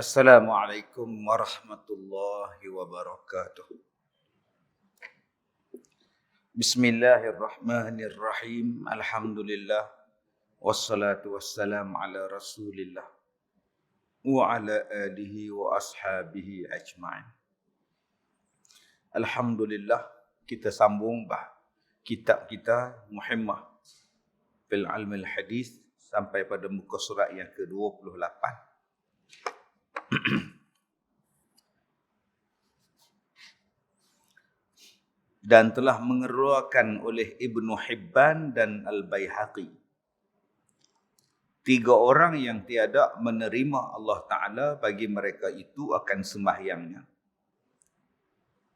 Assalamualaikum warahmatullahi wabarakatuh. Bismillahirrahmanirrahim. Alhamdulillah. Wassalatu wassalamu ala rasulillah. Wa ala alihi wa ashabihi ajma'in. Alhamdulillah, kita sambung kitab kita Muhimmah fil Ilmil Hadis sampai pada muka surat yang ke-28. Dan telah mengeluarkan oleh Ibnu Hibban dan Al-Baihaqi. 3 orang yang tiada menerima Allah Ta'ala bagi mereka itu akan sembahyangnya.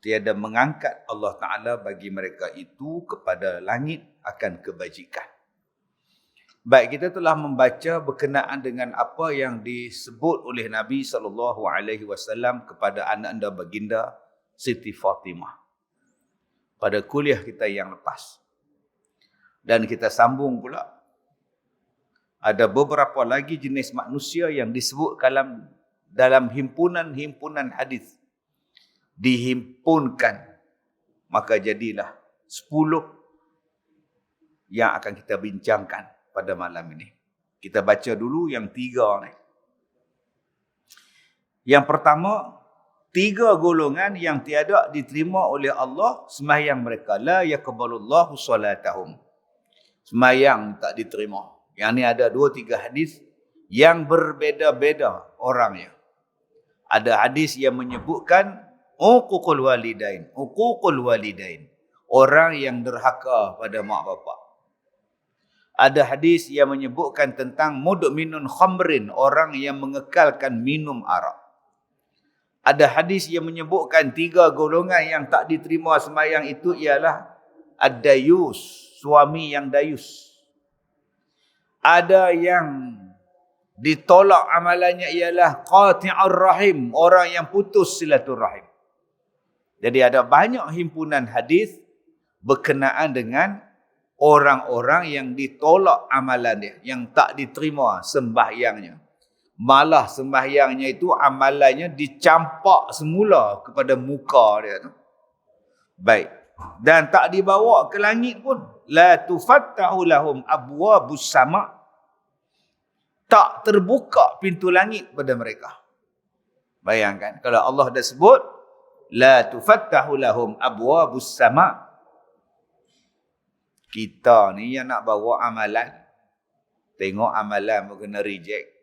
Tiada mengangkat Allah Ta'ala bagi mereka itu kepada langit akan kebajikan. Baik, kita telah membaca berkenaan dengan apa yang disebut oleh Nabi SAW kepada anak anda baginda Siti Fatimah pada kuliah kita yang lepas. Dan kita sambung pula, ada beberapa lagi jenis manusia yang disebut dalam himpunan hadis. Dihimpunkan, maka jadilah 10 yang akan kita bincangkan pada malam ini. Kita baca dulu yang 3 ni. Yang pertama, 3 golongan yang tiada diterima oleh Allah sembahyang mereka. La yaqbalullahu salatahum. Sembahyang tak diterima. Yang ni ada 2-3 hadis yang berbeza-beza orangnya. Ada hadis yang menyebutkan uququl walidain. Uququl walidain. Orang yang derhaka pada mak bapak. Ada hadis yang menyebutkan tentang mudminun khamrin, orang yang mengekalkan minum arak. Ada hadis yang menyebutkan 3 golongan yang tak diterima sembahyang itu ialah ad-dayus, suami yang dayus. Ada yang ditolak amalannya ialah qati'ur rahim, orang yang putus silaturahim. Jadi ada banyak himpunan hadis berkenaan dengan orang-orang yang ditolak amalan dia, yang tak diterima sembahyangnya. Malah sembahyangnya itu amalannya dicampak semula kepada muka dia tu. Baik. Dan tak dibawa ke langit pun. La tufattahu lahum abwabus sama'. Tak terbuka pintu langit pada mereka. Bayangkan, kalau Allah dah sebut, la tufattahu lahum abwabus sama'. Kita ni yang nak bawa amalan, tengok amalan pun kena reject.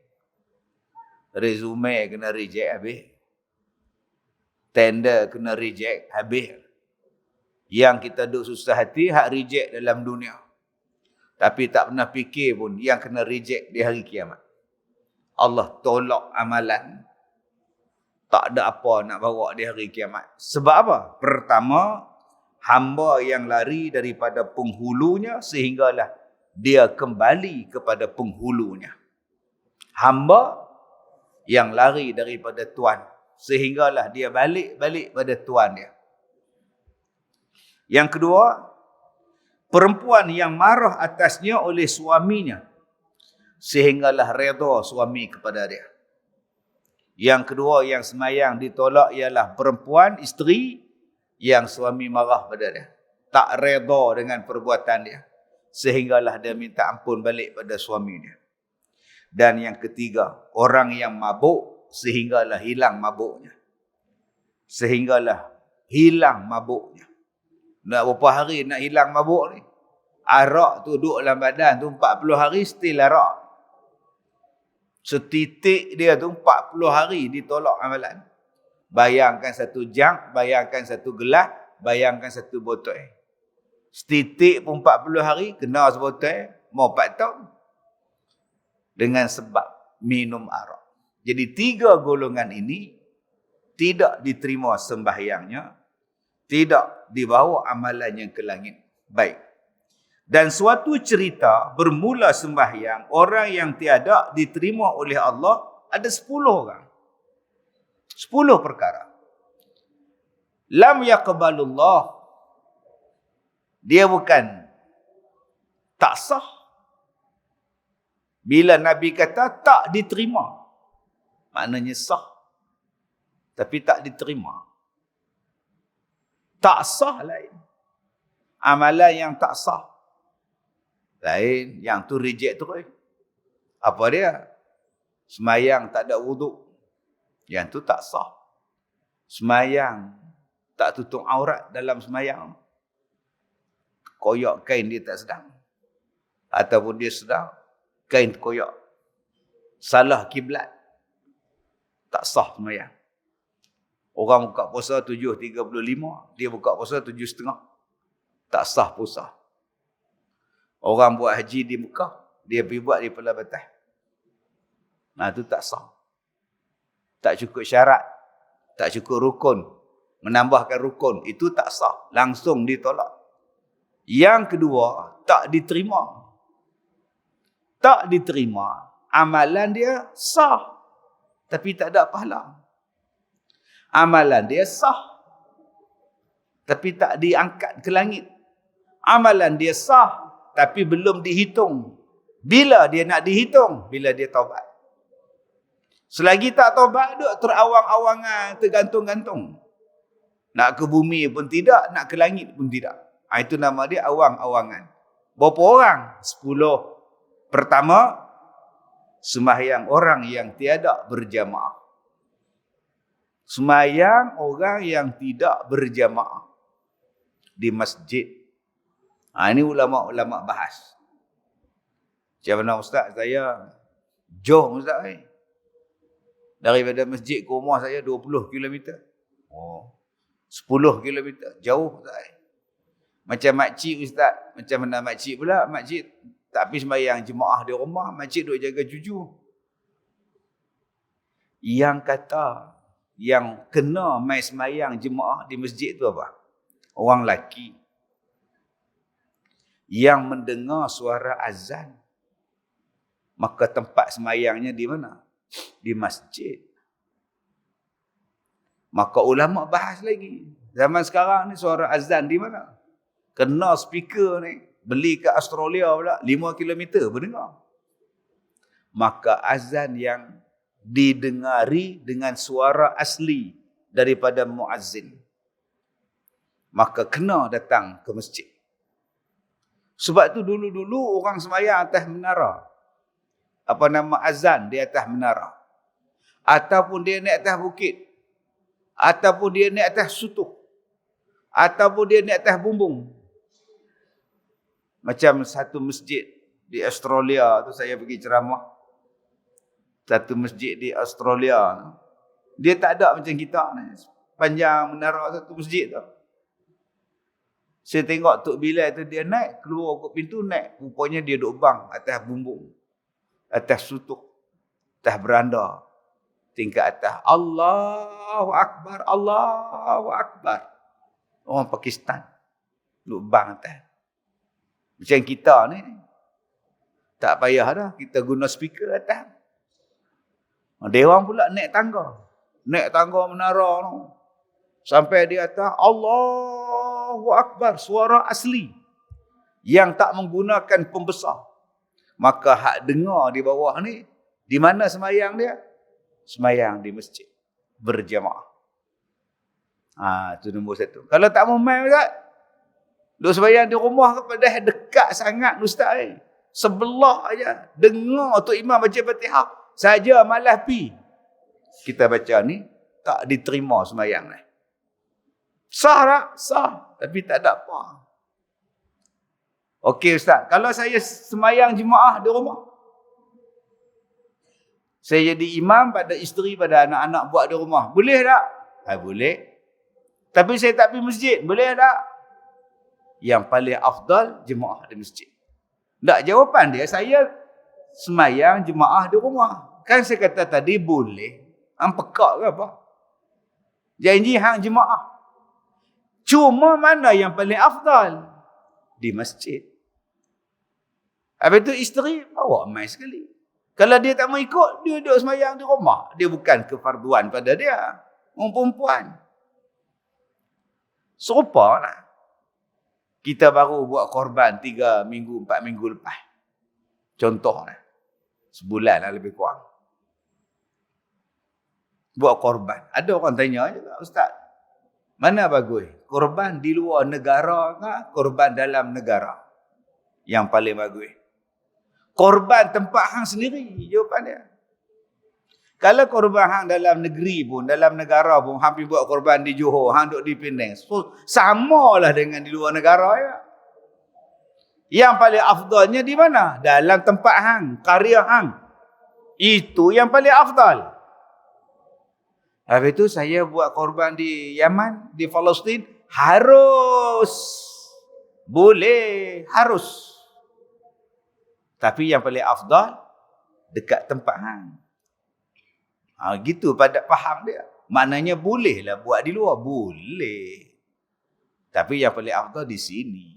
Resume kena reject habis. Tender kena reject habis. Yang kita duk susah hati, hak reject dalam dunia. Tapi tak pernah fikir pun yang kena reject di hari kiamat. Allah tolak amalan. Tak ada apa nak bawa di hari kiamat. Sebab apa? Pertama, hamba yang lari daripada penghulunya sehinggalah dia kembali kepada penghulunya. Hamba yang lari daripada Tuhan sehinggalah dia balik pada Tuhan dia. Yang kedua, perempuan yang marah atasnya oleh suaminya sehinggalah redha suami kepada dia. Yang kedua yang sembahyang ditolak ialah perempuan, isteri yang suami marah pada dia, tak redha dengan perbuatan dia, sehinggalah dia minta ampun balik pada suami dia. Dan yang ketiga, orang yang mabuk sehinggalah hilang mabuknya. Sehinggalah hilang mabuknya. Nak berapa hari nak hilang mabuk ni? Arak tu duduk dalam badan tu 40 hari still arak. Setitik dia tu 40 hari ditolak amalan. Bayangkan 1 jam, bayangkan 1 gelas, bayangkan 1 botol. Setitik pun 40 hari, kena sebotol, mau 4 tahun. Dengan sebab minum arak. Jadi 3 golongan ini tidak diterima sembahyangnya, tidak dibawa amalannya ke langit. Baik. Dan suatu cerita bermula sembahyang, orang yang tiada diterima oleh Allah, ada 10 orang. 10 perkara. Lam yaqbalullah. Dia bukan tak sah. Bila Nabi kata tak diterima, maknanya sah. tapi tak diterima. Tak sah lain. Amalan yang tak sah lain, yang tu reject terus. Apa dia? Semayang tak ada wuduk, yang tu tak sah. Semayang tak tutup aurat dalam semayang, koyak kain dia tak sedang, ataupun dia sedang, kain terkoyak. Salah kiblat, tak sah semayang. Orang buka puasa 7.35, dia buka puasa 7.30, tak sah puasa. Orang buat haji di Mekah, dia pergi buat di Pelabatan. Nah, itu tak sah. Tak cukup syarat, tak cukup rukun, menambahkan rukun, itu tak sah, langsung ditolak. Yang kedua, tak diterima. Tak diterima, amalan dia sah, tapi tak ada pahala. Amalan dia sah, tapi tak diangkat ke langit. Amalan dia sah, tapi belum dihitung. Bila dia nak dihitung? Bila dia taubat. Selagi tak taubat, duk terawang-awangan, tergantung-gantung. Nak ke bumi pun tidak, nak ke langit pun tidak. Itu nama dia awang-awangan. Berapa orang? 10. Pertama, sembahyang orang yang tiada berjamaah. Sembahyang orang yang tidak berjamaah di masjid. Ini ulama-ulama bahas. Macam mana ustaz, saya jauh ustaz. Daripada masjid ke rumah saya 20 km. 10 km. Jauh ustaz. Macam makcik ustaz. Macam mana makcik pula? Makcik tak pergi sembahyang jemaah di rumah. Makcik duk jaga cucu. Yang kata, yang kena mai sembahyang jemaah di masjid tu apa? Orang lelaki yang mendengar suara azan, maka tempat sembahyangnya di mana? Di masjid. Maka ulama bahas lagi. Zaman sekarang ni suara azan di mana? Kena speaker ni. Beli ke Australia pula 5 km berdengar. Maka azan yang didengari dengan suara asli daripada muazzin, maka kena datang ke masjid. Sebab tu dulu-dulu orang sembahyang atas menara. Apa nama azan di atas menara. Ataupun dia naik atas bukit. Ataupun dia naik atas sutuh. Ataupun dia naik atas bumbung. Macam satu masjid di Australia tu saya pergi ceramah. Satu masjid di Australia. Dia tak ada macam kita ni. Panjang menara satu masjid tu. Saya tengok Tok Bilal tu dia naik, keluar ke pintu naik. Rupanya dia duduk bang atas bumbung. Atas sutuh. Atas beranda. Tingkat atas. Allahu Akbar. Allahu Akbar. Orang Pakistan. Duduk bang atas. Macam kita ni. Tak payah dah. Kita guna speaker atas. Dia orang pula naik tangga. Naik tangga menara tu. Sampai di atas. Allahu Akbar. Suara asli. Yang tak menggunakan pembesar. Maka hak dengar di bawah ni, di mana sembahyang dia? Sembahyang di masjid. Berjamaah. Itu nombor satu. Kalau tak mau main ustaz, duk sembahyang di rumah kepada dekat sangat ustaz. Sebelah aja. Dengar Tok Imam baca Fatihah. Saja malas pi. Kita baca ni, tak diterima sembahyang ni. Sah tak? Sah. Tapi tak ada apa. Okey ustaz, kalau saya sembahyang jemaah di rumah, saya jadi imam pada isteri, pada anak-anak buat di rumah, boleh tak? Boleh. Tapi saya tak pergi masjid, boleh tak? Yang paling afdal jemaah di masjid. Tak, jawapan dia, saya sembahyang jemaah di rumah. Kan saya kata tadi boleh. Hang pekak ke apa? Janji hang jemaah. Cuma mana yang paling afdal? Di masjid. Habis tu isteri bawa mai sekali. Kalau dia tak mau ikut, dia duduk sembahyang di rumah. Dia bukan kefarduan pada dia. Orang perempuan. Serupa lah. Kita baru buat korban 3 minggu, 4 minggu lepas. Contoh lah. Sebulan lah lebih kurang. buat korban. Ada orang tanya juga, Ustaz, mana bagus? Korban di luar negara ke korban dalam negara? Yang paling bagus. Korban tempat hang sendiri, jawapan dia. Kalau korban hang dalam negeri pun, dalam negara pun, hang pergi buat korban di Johor, hang duduk di Penang, so, samalah dengan di luar negara ya. Yang paling afdalnya di mana? Dalam tempat hang, karya hang. Itu yang paling afdal. Habis itu saya buat korban di Yaman, di Palestin, harus. Boleh, harus. Tapi yang paling afdal, dekat tempat hang. Gitu pada faham dia. Maknanya bolehlah buat di luar. Boleh. Tapi yang paling afdal di sini.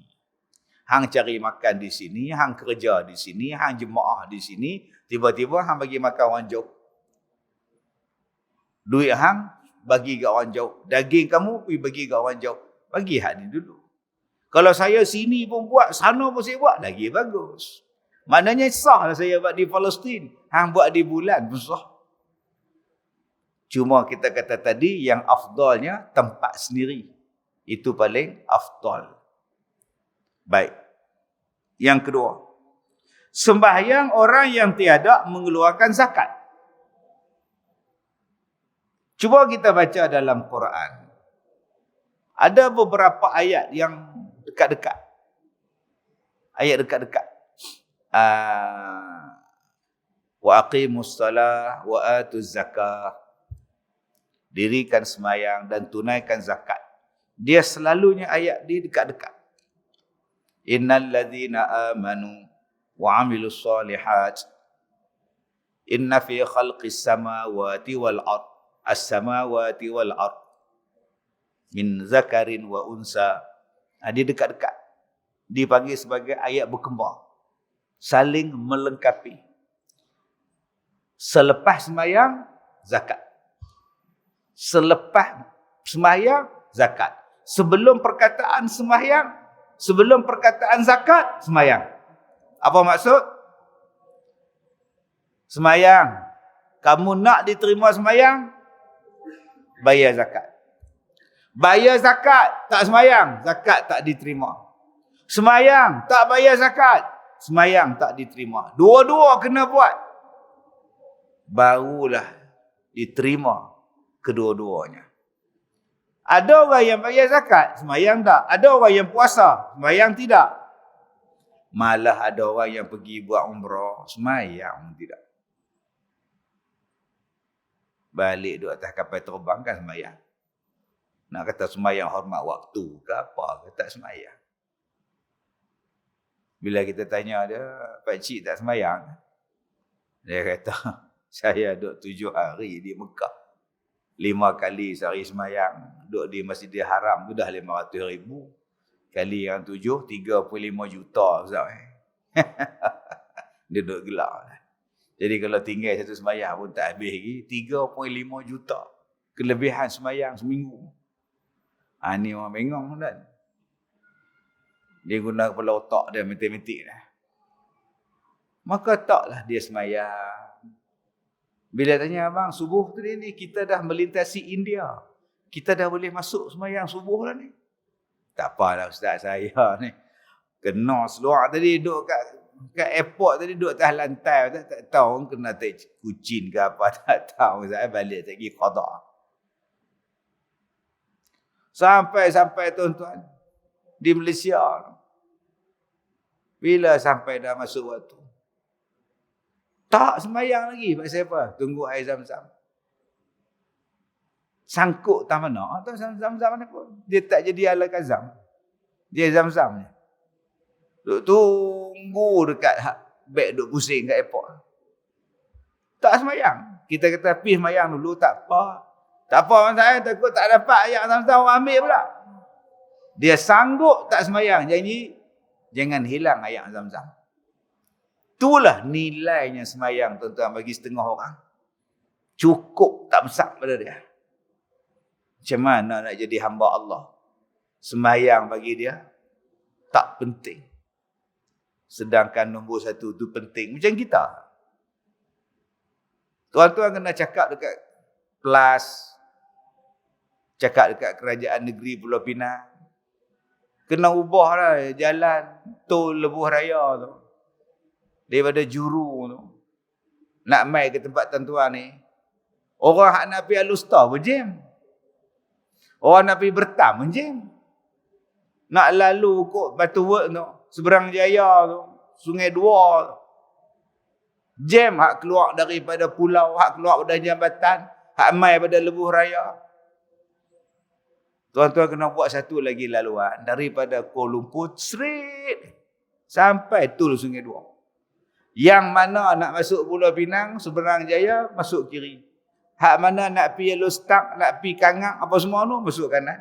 Hang cari makan di sini, hang kerja di sini, hang jemaah di sini, tiba-tiba hang bagi makan orang jauh. Duit hang bagi ke orang jauh. Daging kamu pergi bagi ke orang jauh. Bagi hak ni dulu. Kalau saya sini pun buat, sana pun saya buat, lagi bagus. Maknanya sah lah saya buat di Palestin. Hang buat di bulan pun sah. Cuma kita kata tadi yang afdalnya tempat sendiri. Itu paling afdal. Baik. Yang kedua. Sembahyang orang yang tiada mengeluarkan zakat. Cuba kita baca dalam Quran. Ada beberapa ayat yang dekat-dekat. Ayat dekat-dekat. Wa aqimus salah wa atuz zakah. Dirikan sembahyang dan tunaikan zakat. Dia selalunya ayat di dekat-dekat. Innal ladzina amanu wa amilus solihat inna fi khalqis samawati wal ard as-samawati wal ard min zakarin wa unsa. Dia dekat-dekat. Dipanggil sebagai ayat berkembar. Saling melengkapi. Selepas sembahyang, zakat. Selepas sembahyang, zakat. Sebelum perkataan sembahyang, sebelum perkataan zakat, sembahyang. Apa maksud? Sembahyang. Kamu nak diterima sembahyang? Bayar zakat. Bayar zakat, tak sembahyang, zakat tak diterima. Sembahyang, tak bayar zakat, sembahyang tak diterima. Dua-dua kena buat. Barulah diterima kedua-duanya. Ada orang yang bayar zakat, sembahyang tak. Ada orang yang puasa, sembahyang tidak. Malah ada orang yang pergi buat umrah, sembahyang tidak. Balik duduk atas kapal terbang kan sembahyang. Nak kata sembahyang hormat waktu ke apa ke, tak sembahyang. Bila kita tanya dia, pakcik tak sembahyang? Dia kata, saya duduk 7 hari di Mekah. 5 kali sehari sembahyang. Duduk di Masjidil Haram tu dah 500,000. Kali yang 7, 35 juta. Dia duduk gelak. Jadi kalau tinggal satu sembahyang pun tak habis lagi. 35 juta. Kelebihan sembahyang seminggu. Ni orang bengong kan. Dia guna kepala otak dia, matematik dah. Maka taklah dia sembahyang. Bila tanya abang, subuh tadi ni kita dah melintasi India. Kita dah boleh masuk sembahyang subuh lah ni. Tak apalah ustaz saya ni. Kena seluar tadi duduk kat airport tadi duduk atas lantai. Tak tahu kena kucing ke apa. Tak tahu. Saya balik lagi qada. Sampai tuan-tuan. Di Malaysia. Bila sampai dah masuk waktu. Tak sembahyang lagi. Pasal apa? Tunggu air Zam-Zam. Sangkut tak mana. Tak Zam-Zam mana pun. Dia tak jadi Al-Kazam. Dia Zam-Zam je. Duk tunggu dekat beg duk pusing kat airport. Tak sembahyang. Kita kata pergi sembahyang dulu. Tak apa. Tak apa saya takut tak dapat ayat Zam-Zam orang ambil pula. Dia sanggup tak sembahyang. Janji jangan hilang ayat Zam-Zam. Itulah nilainya sembahyang tuan-tuan bagi setengah orang. Cukup tak besar pada dia. Macam mana nak jadi hamba Allah? Sembahyang bagi dia tak penting. Sedangkan nombor 1 tu penting. Macam kita. Tuan-tuan kena cakap dekat plus cakap dekat kerajaan negeri Pulau Pinang. Kena ubah lah jalan tol Lebuh Raya tu. Daripada Juru tu. Nak mai ke tempat tuan-tuan ni. Orang hak nak pergi Alustar pun jam. Orang nak pergi Bertam pun jam. Nak lalu kot Batu Work tu. Seberang Jaya tu. Sungai Dua tu. Jam hak keluar daripada pulau. Hak keluar pada jambatan. Hak mai pada Lebuh Raya. Tuan-tuan kena buat satu lagi laluan. Daripada Kuala Lumpur straight. Sampai Tol Sungai Dua. Yang mana nak masuk Pulau Pinang, Seberang Jaya, masuk kiri. Hak mana nak pergi Lostak, nak pergi Kangang, apa semua tu, masuk kanan.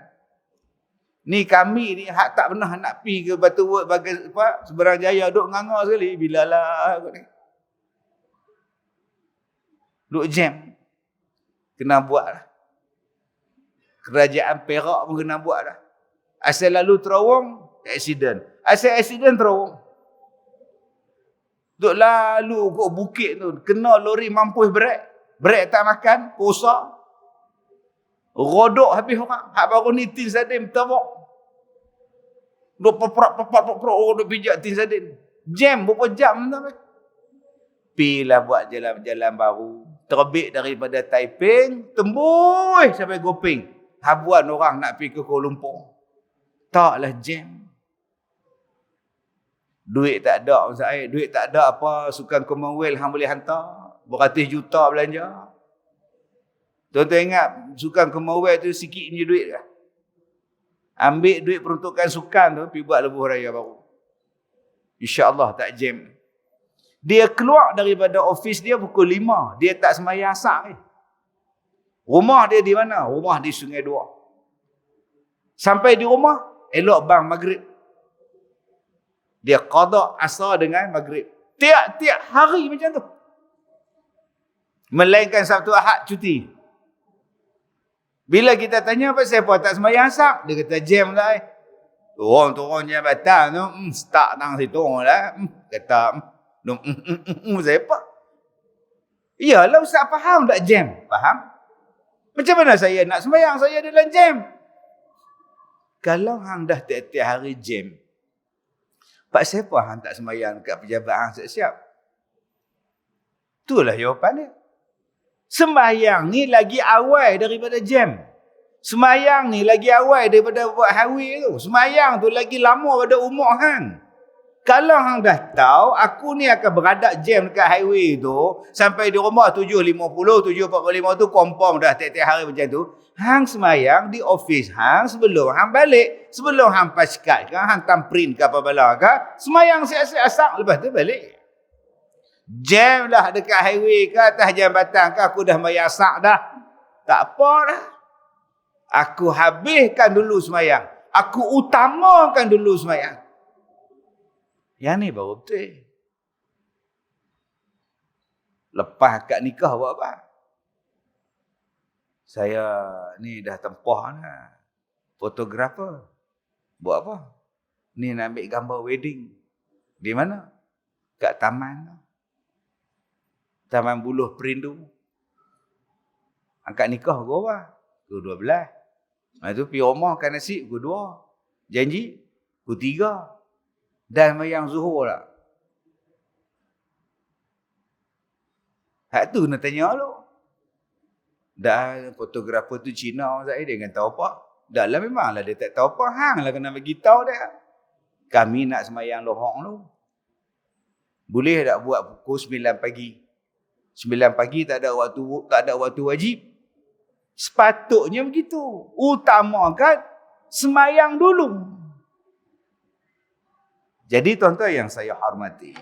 Ni kami ni, hak tak pernah nak pergi ke Batu Work, Seberang Jaya, duk nganga sekali. Bilalah kot ni. Duk jam. Kena buat lah. Kerajaan Perak pun kena buat dah. Asal lalu terowong, aksiden. Asal aksiden terowong. Duk lalu kot bukit tu, kena lori mampus brek. Brek tak makan, posa. Rodok habis orang. Hak baru ni tin sadin terwok. Duk peperak, duk pijak tin sadin. Jam, berapa jam tu. Pilah buat jalan-jalan baru. Terbit daripada Taiping, tembus sampai Gopeng. Habuan orang nak pergi ke Kuala Lumpur. Taklah jam. Duit tak ada, Ustaz Aid. Duit tak ada apa, Sukan Commonwealth hang boleh hantar. Beratus juta belanja. Tuan-tuan ingat, Sukan Commonwealth tu sikit punya duit ke? Ambil duit peruntukan sukan tu, pergi buat Lebuh Raya baru. InsyaAllah tak jam. Dia keluar daripada ofis dia pukul 5. Dia tak sembahyang asar ni. Rumah dia di mana? Rumah di Sungai Dua. Sampai di rumah, elok bang maghrib. Dia qada asar dengan maghrib. Tiap-tiap hari macam tu. Melainkan Sabtu Ahad cuti. Bila kita tanya pasal apa tak sembahyang asar, dia kata jam lah. Orang turun jambatan tu, start tang situ lah. Kata, saya apa? Iyalah Ustaz faham tak jam? Faham? Macam mana saya nak sembahyang? Saya dalam jam. Kalau hang dah tiap-tiap hari jam, pak siapa hang tak sembahyang kat pejabat hang siap-siap? Itulah jawapan dia. Sembahyang ni lagi awal daripada jam. Sembahyang ni lagi awal daripada buat highway tu. Sembahyang tu lagi lama pada umur hang. Kalau hang dah tahu, aku ni akan beradak jam dekat highway tu, sampai di rumah 7.50, 7.45 tu confirm dah tiap-tiap hari macam tu. Hang semayang di office hang sebelum hang balik. Sebelum hang paskat ke, hang tamprin ke apa bala ke, semayang siap-siap asak, lepas tu balik. Jam lah dekat highway ke, atas jambatan ke, aku dah mayang asak dah. Tak apa dah. Aku habiskan dulu semayang. Aku utamakan dulu semayang. Yang ni baru betul. Lepas akad nikah buat apa? Saya ni dah tempah lah. Fotografer. Buat apa? Ni nak ambil gambar wedding. Di mana? Kat taman. Taman Buluh Perindu. Akad nikah pukul apa? Pukul 12. Lepas tu pergi rumah makan nasi pukul 2. Janji pukul 3. Dan mayang zuhur lah. Hak tu nak tanya lu. Dah fotografer tu Cina saya dia kan tahu apa. Dah lah memanglah dia tak tahu apa. Hang lah kena bagi tahu dia. Kami nak semayang lohong lu. Boleh tak buat pukul 9 pagi? 9 pagi tak ada waktu wajib. Sepatutnya begitu. Utamakan semayang dulu. Jadi tuan-tuan yang saya hormati,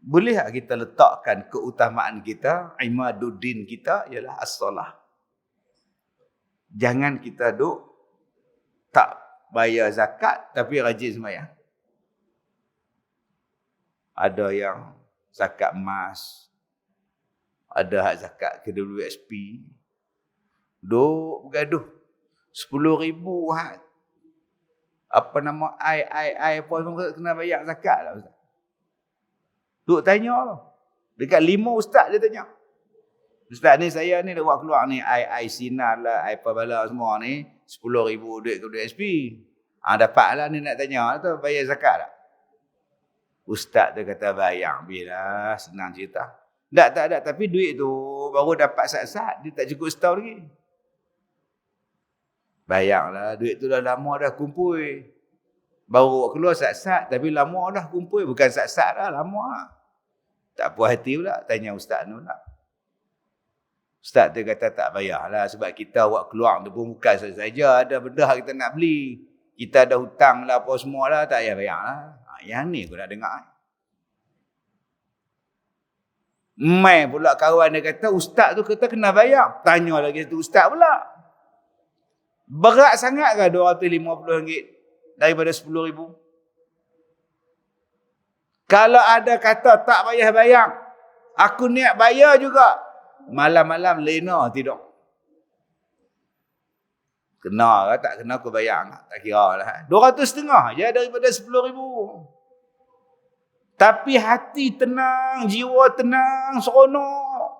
boleh tak kita letakkan keutamaan kita, imaduddin kita ialah as-salah. Jangan kita duk tak bayar zakat tapi rajin sembahyang. Ada yang zakat emas, ada hak zakat KWSP. Duk bergaduh 10,000 hak apa nama ai apa semua kena bayar zakat lah Ustaz. Duk tanya lah. Dekat 5 ustaz dia tanya. Ustaz ni saya ni dah buat keluar ni ai sinar lah, ai apa bala semua ni 10,000 duit ke duit SP. Dapatlah ni nak tanya tu bayar zakat tak? Ustaz tu kata bayar bila senang cerita. Tak ada tapi duit tu baru dapat sat-sat dia tak cukup setahun lagi. Bayarlah duit tu dah lama dah kumpul. Baru keluar sat-sat tapi lama dah kumpul, bukan sat-sat dah lama lah. Tak puas hati pula tanya ustaz tu pula. Ustaz tu kata tak payahlah sebab kita buat keluar tu pun bukan saja ada benda kita nak beli. Kita ada hutang lah apa semua lah, tak payah bayar lah. Yang ni aku nak dengar. Mai pula kawan dia kata ustaz tu kata kena bayar. Tanya lagi tu ustaz pula. Berat sangat ke RM250 daripada RM10,000? Kalau ada kata tak payah bayar, aku niat bayar juga. Malam-malam lena tidur. Kena ke tak kena aku bayar? Tak kira lah. 250 je daripada 10,000. Tapi hati tenang, jiwa tenang, seronok.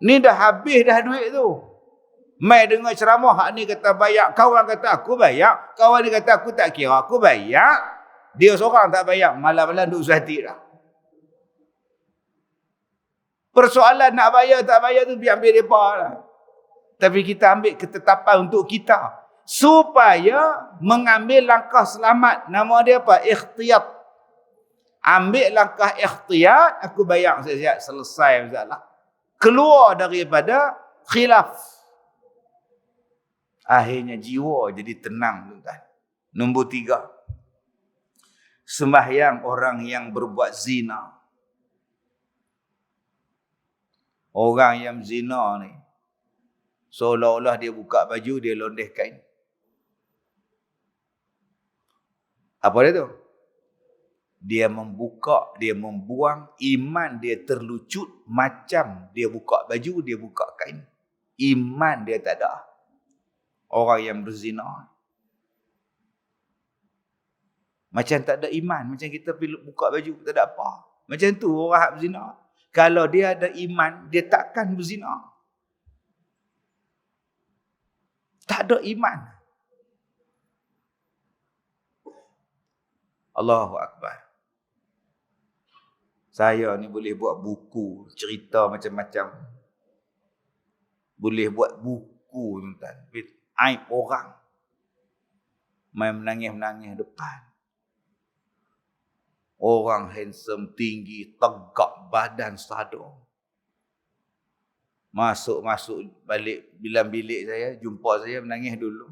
Ni dah habis dah duit tu. Mai dengar ceramah, hak ni kata bayar, kawan kata aku bayar, kawan ni kata aku tak kira, aku bayar. Dia seorang tak bayar, malam-malam duduk hati dah. Persoalan nak bayar tak bayar tu biar ambil mereka lah. Tapi kita ambil ketetapan untuk kita. Supaya mengambil langkah selamat. Nama dia apa? Ikhtiyat. Ambil langkah ikhtiyat, aku bayar siap-siap. Selesai masalah. Keluar daripada khilaf. Akhirnya jiwa jadi tenang. Tuan. Nombor 3. Sembahyang orang yang berbuat zina. Orang yang zina ni, seolah-olah dia buka baju, dia londeh kain. Apa dia tu? Dia membuka, dia membuang, iman dia terlucut macam dia buka baju, dia buka kain. Iman dia tak ada. Orang yang berzina. Macam tak ada iman, macam kita pergi buka baju, tak ada apa. Macam tu orang berzina. Kalau dia ada iman, dia takkan berzina. Tak ada iman. Allahu Akbar. Saya ni boleh buat buku, cerita macam-macam. Boleh buat buku, tuan-tuan. Aib orang. Main menangis-menangis depan. Orang handsome, tinggi, tegak, badan sadar. Masuk balik bilik saya, jumpa saya menangis dulu.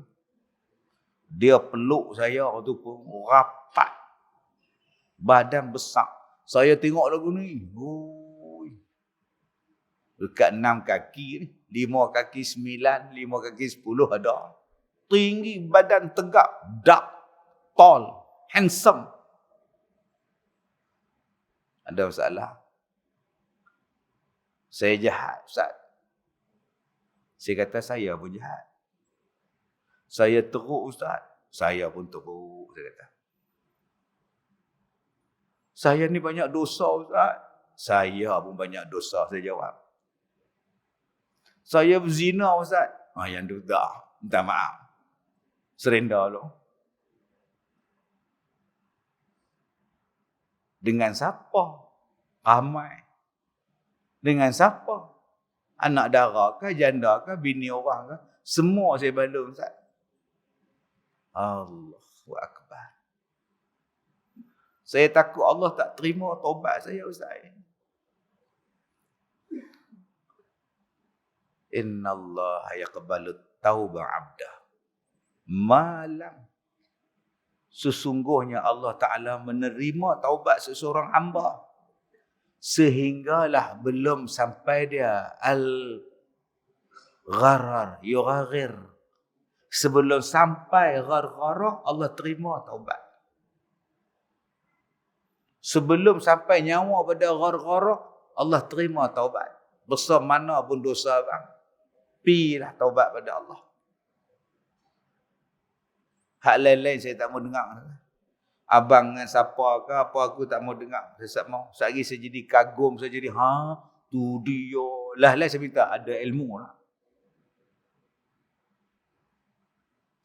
Dia peluk saya waktu pun rapat. Badan besar. Saya tengok lagu ni. Dekat 6 kaki ni. 5 kaki 9, 5 kaki 10 ada. Tinggi, badan tegak, dark, tall, handsome. Ada masalah. Saya jahat, Ustaz. Saya kata saya pun jahat. Saya teruk, Ustaz. Saya pun teruk, saya kata. Saya ni banyak dosa, Ustaz. Saya pun banyak dosa, saya jawab. Saya berzina, Ustaz. Yang tu dah. Minta maaf. Serenda lo. Dengan siapa? Ramai. Dengan siapa? Anak dara ke, janda ke, bini orang ke? Semua saya balung, Ustaz. Allahu Akbar. Saya takut Allah tak terima taubat saya, Ustaz. Inna Allah yaqbalu tauba abdah. Malam. Sesungguhnya Allah Ta'ala menerima taubat seseorang hamba. Sehinggalah belum sampai dia al-gharar, yugharir. Sebelum sampai ghararah, Allah terima taubat. Sebelum sampai nyawa pada ghararah, Allah terima taubat. Besar mana pun dosa bang, pilah taubat pada Allah. Hak lain-lain saya tak mau dengar. Abang dengan siapa ke apa aku tak mau dengar. Saya tak mau. Sekali saya jadi kagum, saya jadi tu dia Lah saya minta ada ilmu lah.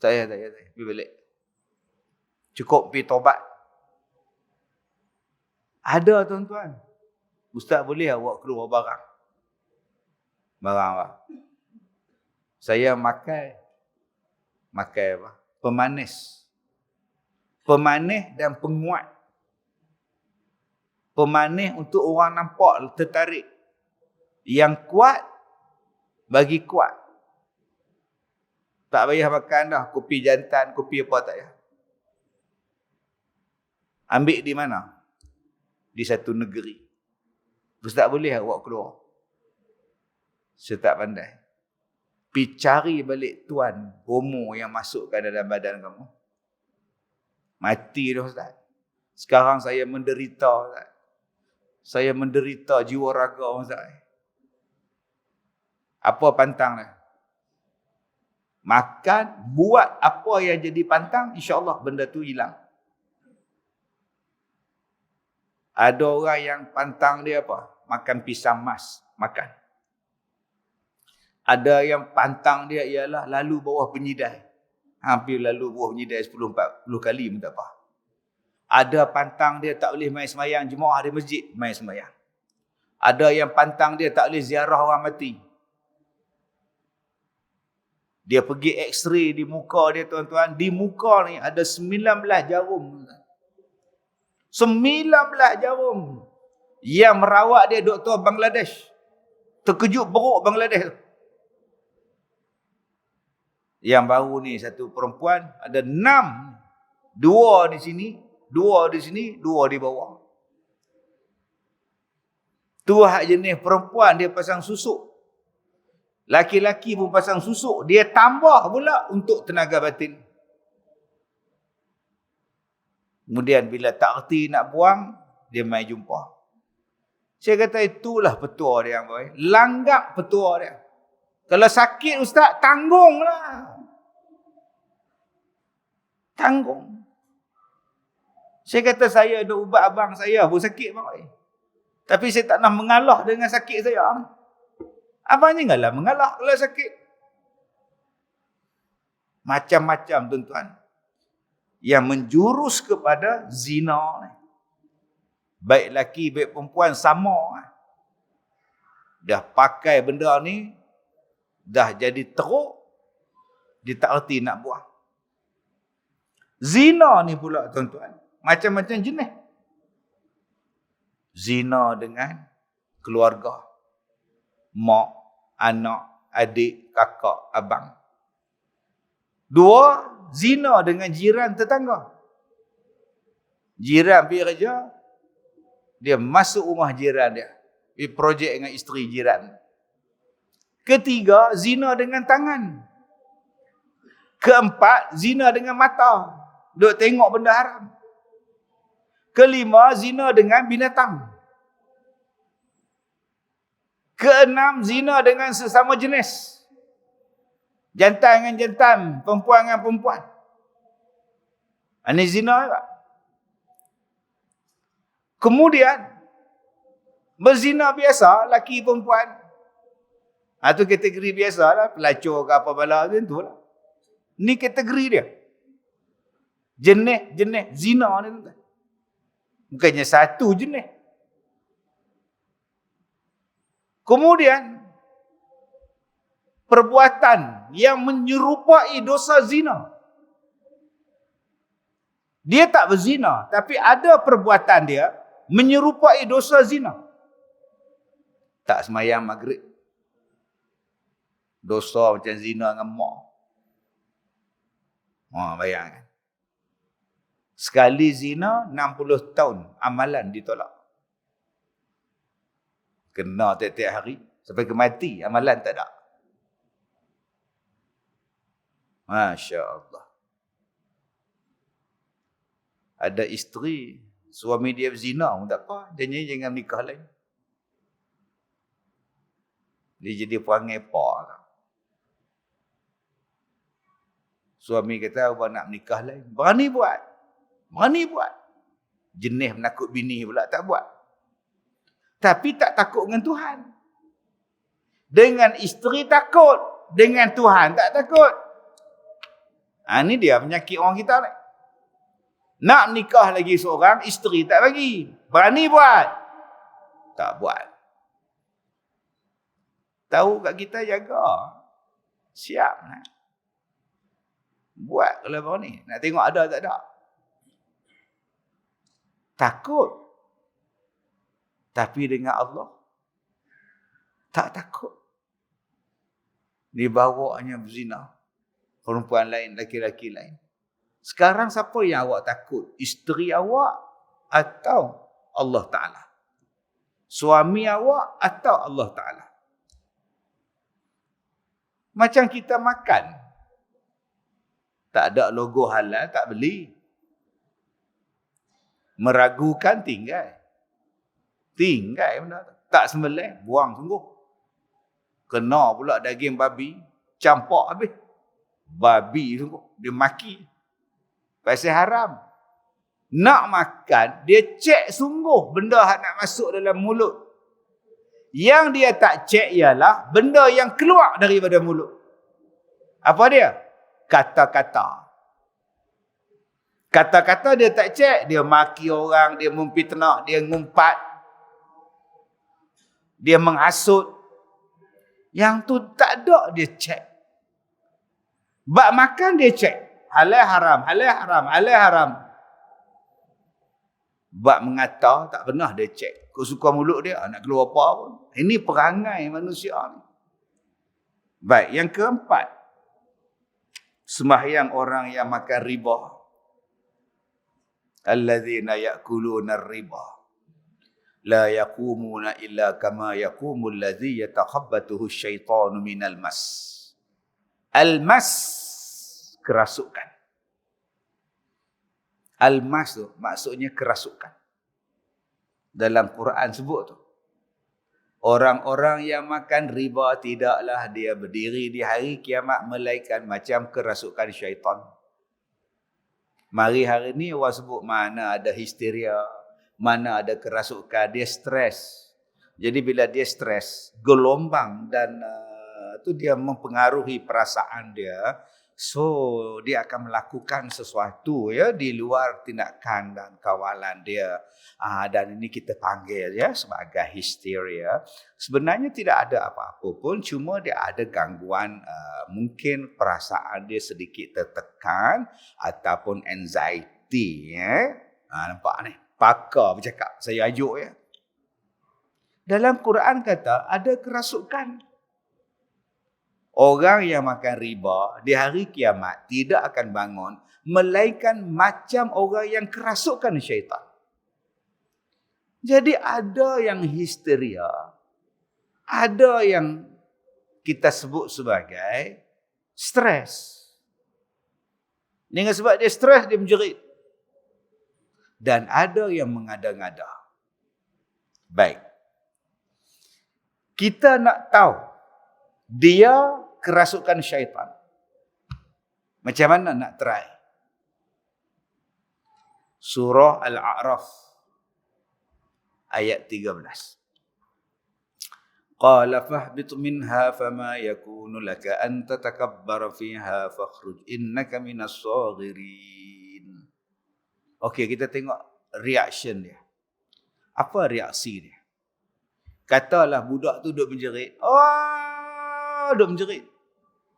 Saya. Pergi balik. Cukup pergi tobat. Ada tuan-tuan. Ustaz boleh awak keluar barang. Barang apa? Saya makan apa? Pemanis. Pemanis dan penguat. Pemanis untuk orang nampak tertarik. Yang kuat, bagi kuat. Tak payah makan dah. Kopi jantan, kopi apa tak payah. Ambil di mana? Di satu negeri. Ustaz boleh awak keluar? Saya tak pandai. Pergi cari balik tuan homo yang masukkan dalam badan kamu. Mati dah Ustaz. Sekarang saya menderita Ustaz. Saya menderita jiwa raga Ustaz. Apa pantang dia? Makan, buat apa yang jadi pantang, insya-Allah benda tu hilang. Ada orang yang pantang dia apa? Makan pisang mas, makan. Ada yang pantang dia ialah lalu bawah penyidai. Hampir lalu bawah penyidai 10-40 kali pun tak apa. Ada pantang dia tak boleh main semayang jemaah di masjid, main semayang. Ada yang pantang dia tak boleh ziarah orang mati. Dia pergi x-ray di muka dia tuan-tuan. Di muka ni ada 19 jarum. 19 jarum. Yang merawat dia doktor Bangladesh. Terkejut beruk Bangladesh. Yang baru ni satu perempuan. Ada 6. 2 di sini. 2 di sini. 2 di bawah. Tu hak jenis perempuan dia pasang susuk. Laki-laki pun pasang susuk. Dia tambah pula untuk tenaga batin. Kemudian bila tak erti nak buang, dia mai jumpa. Saya kata itulah petua dia. Langgap petua dia. Kalau sakit ustaz, tanggunglah. Tanggung. Saya kata saya ada ubat abang saya pun sakit bang. Tapi saya tak nak mengalah dengan sakit saya. Abang janganlah mengalah kalau sakit. Macam-macam tuan-tuan. Yang menjurus kepada zina. Baik lelaki, baik perempuan sama. Dah pakai benda ni. Dah jadi teruk. Dia tak erti nak buang. Zina ni pula tuan-tuan. Macam-macam jenis. Zina dengan keluarga. Mak, anak, adik, kakak, abang. 2, zina dengan jiran tetangga. Jiran pergi kerja, dia masuk rumah jiran dia. Pergi projek dengan isteri jiran. 3, zina dengan tangan. 4, zina dengan mata. Duk tengok benda haram. 5, zina dengan binatang. 6, zina dengan sesama jenis. Jantan dengan jantan, perempuan dengan perempuan. Ini zina juga. Kemudian, berzina biasa, laki perempuan. Itu kategori biasa lah, pelacur ke apa bala tu lah. Ini kategori dia. Jenis zina ni. Bukannya satu jenis. Kemudian, perbuatan yang menyerupai dosa zina. Dia tak berzina, tapi ada perbuatan dia menyerupai dosa zina. Tak semayang maghrib. Dosa macam zina dengan mak. Bayangkan. Sekali zina, 60 tahun amalan ditolak. Kena tiap-tiap hari. Sampai ke mati, amalan tak ada. Masya Allah. Ada isteri, suami dia berzina pun tak apa. Jangan nikah lain. Dia jadi perangai pak. Suami kata, abang nak menikah lain. Berani buat. Jenis menakut bini pula tak buat. Tapi tak takut dengan Tuhan. Dengan isteri takut, dengan Tuhan tak takut. Ini dia penyakit orang kita ni. Nak nikah lagi seorang, isteri tak bagi. Berani buat? Tak buat. Tahu kat kita jaga. Siap nak. Buat kalau berani. Nak tengok ada tak ada. Takut. Tapi dengan Allah, tak takut. Dibawanya berzina. Perempuan lain, laki-laki lain. Sekarang siapa yang awak takut? Isteri awak atau Allah Ta'ala? Suami awak atau Allah Ta'ala? Macam kita makan. Tak ada logo halal, tak beli. Meragukan, tinggal. Tinggal benda tu. Tak sembelih, buang sungguh. Kena pula daging babi, campak habis. Babi sungguh, dia maki. Pasal haram. Nak makan, dia cek sungguh benda yang nak masuk dalam mulut. Yang dia tak cek ialah benda yang keluar daripada mulut. Apa dia? Kata-kata. Kata-kata dia tak cek, dia maki orang, dia memfitnah, dia ngumpat, dia menghasut. Yang tu tak ada dia cek. Bak makan dia cek. Halal haram, halal haram, halal haram. Bak mengata tak pernah dia cek. Kau suka mulut dia, nak keluar apa pun. Ini perangai manusia ni. Baik, yang keempat. Sembahyang orang yang makan riba. Alladzina ya'kuluna riba. La yaqumuna illa kama yaqumul ladzi yatakhabbathu asyaitanu minal mas. Al-mas, kerasukan. Al-mas tu maksudnya kerasukan. Dalam Quran sebut tu. Orang-orang yang makan riba tidaklah dia berdiri di hari kiamat melainkan macam kerasukan syaitan. Mari hari ni orang sebut mana ada histeria, mana ada kerasukan, dia stres. Jadi bila dia stres, gelombang dan tu dia mempengaruhi perasaan dia. So dia akan melakukan sesuatu ya di luar tindakan dan kawalan dia. Dan ini kita panggil ya sebagai histeria. Sebenarnya tidak ada apa-apa pun, cuma dia ada gangguan, mungkin perasaan dia sedikit tertekan ataupun anxiety ya. Nampak ni? Pakar bercakap, saya ajuk ya. Dalam Quran kata ada kerasukan. Orang yang makan riba di hari kiamat tidak akan bangun melainkan macam orang yang kerasukan syaitan. Jadi ada yang histeria, ada yang kita sebut sebagai stres. Dengan sebab dia stres, dia menjerit. Dan ada yang mengada-ngada. Baik. Kita nak tahu dia kerasukan syaitan. Macam mana nak try? Surah Al-A'raf ayat 13. Qala fahbit minha fama yakunu laka an tatakabbara fiha fakhruj innaka minas saghirin. Okey, kita tengok reaction dia. Apa reaksi dia? Katalah budak tu duduk menjerit. Duduk menjerit.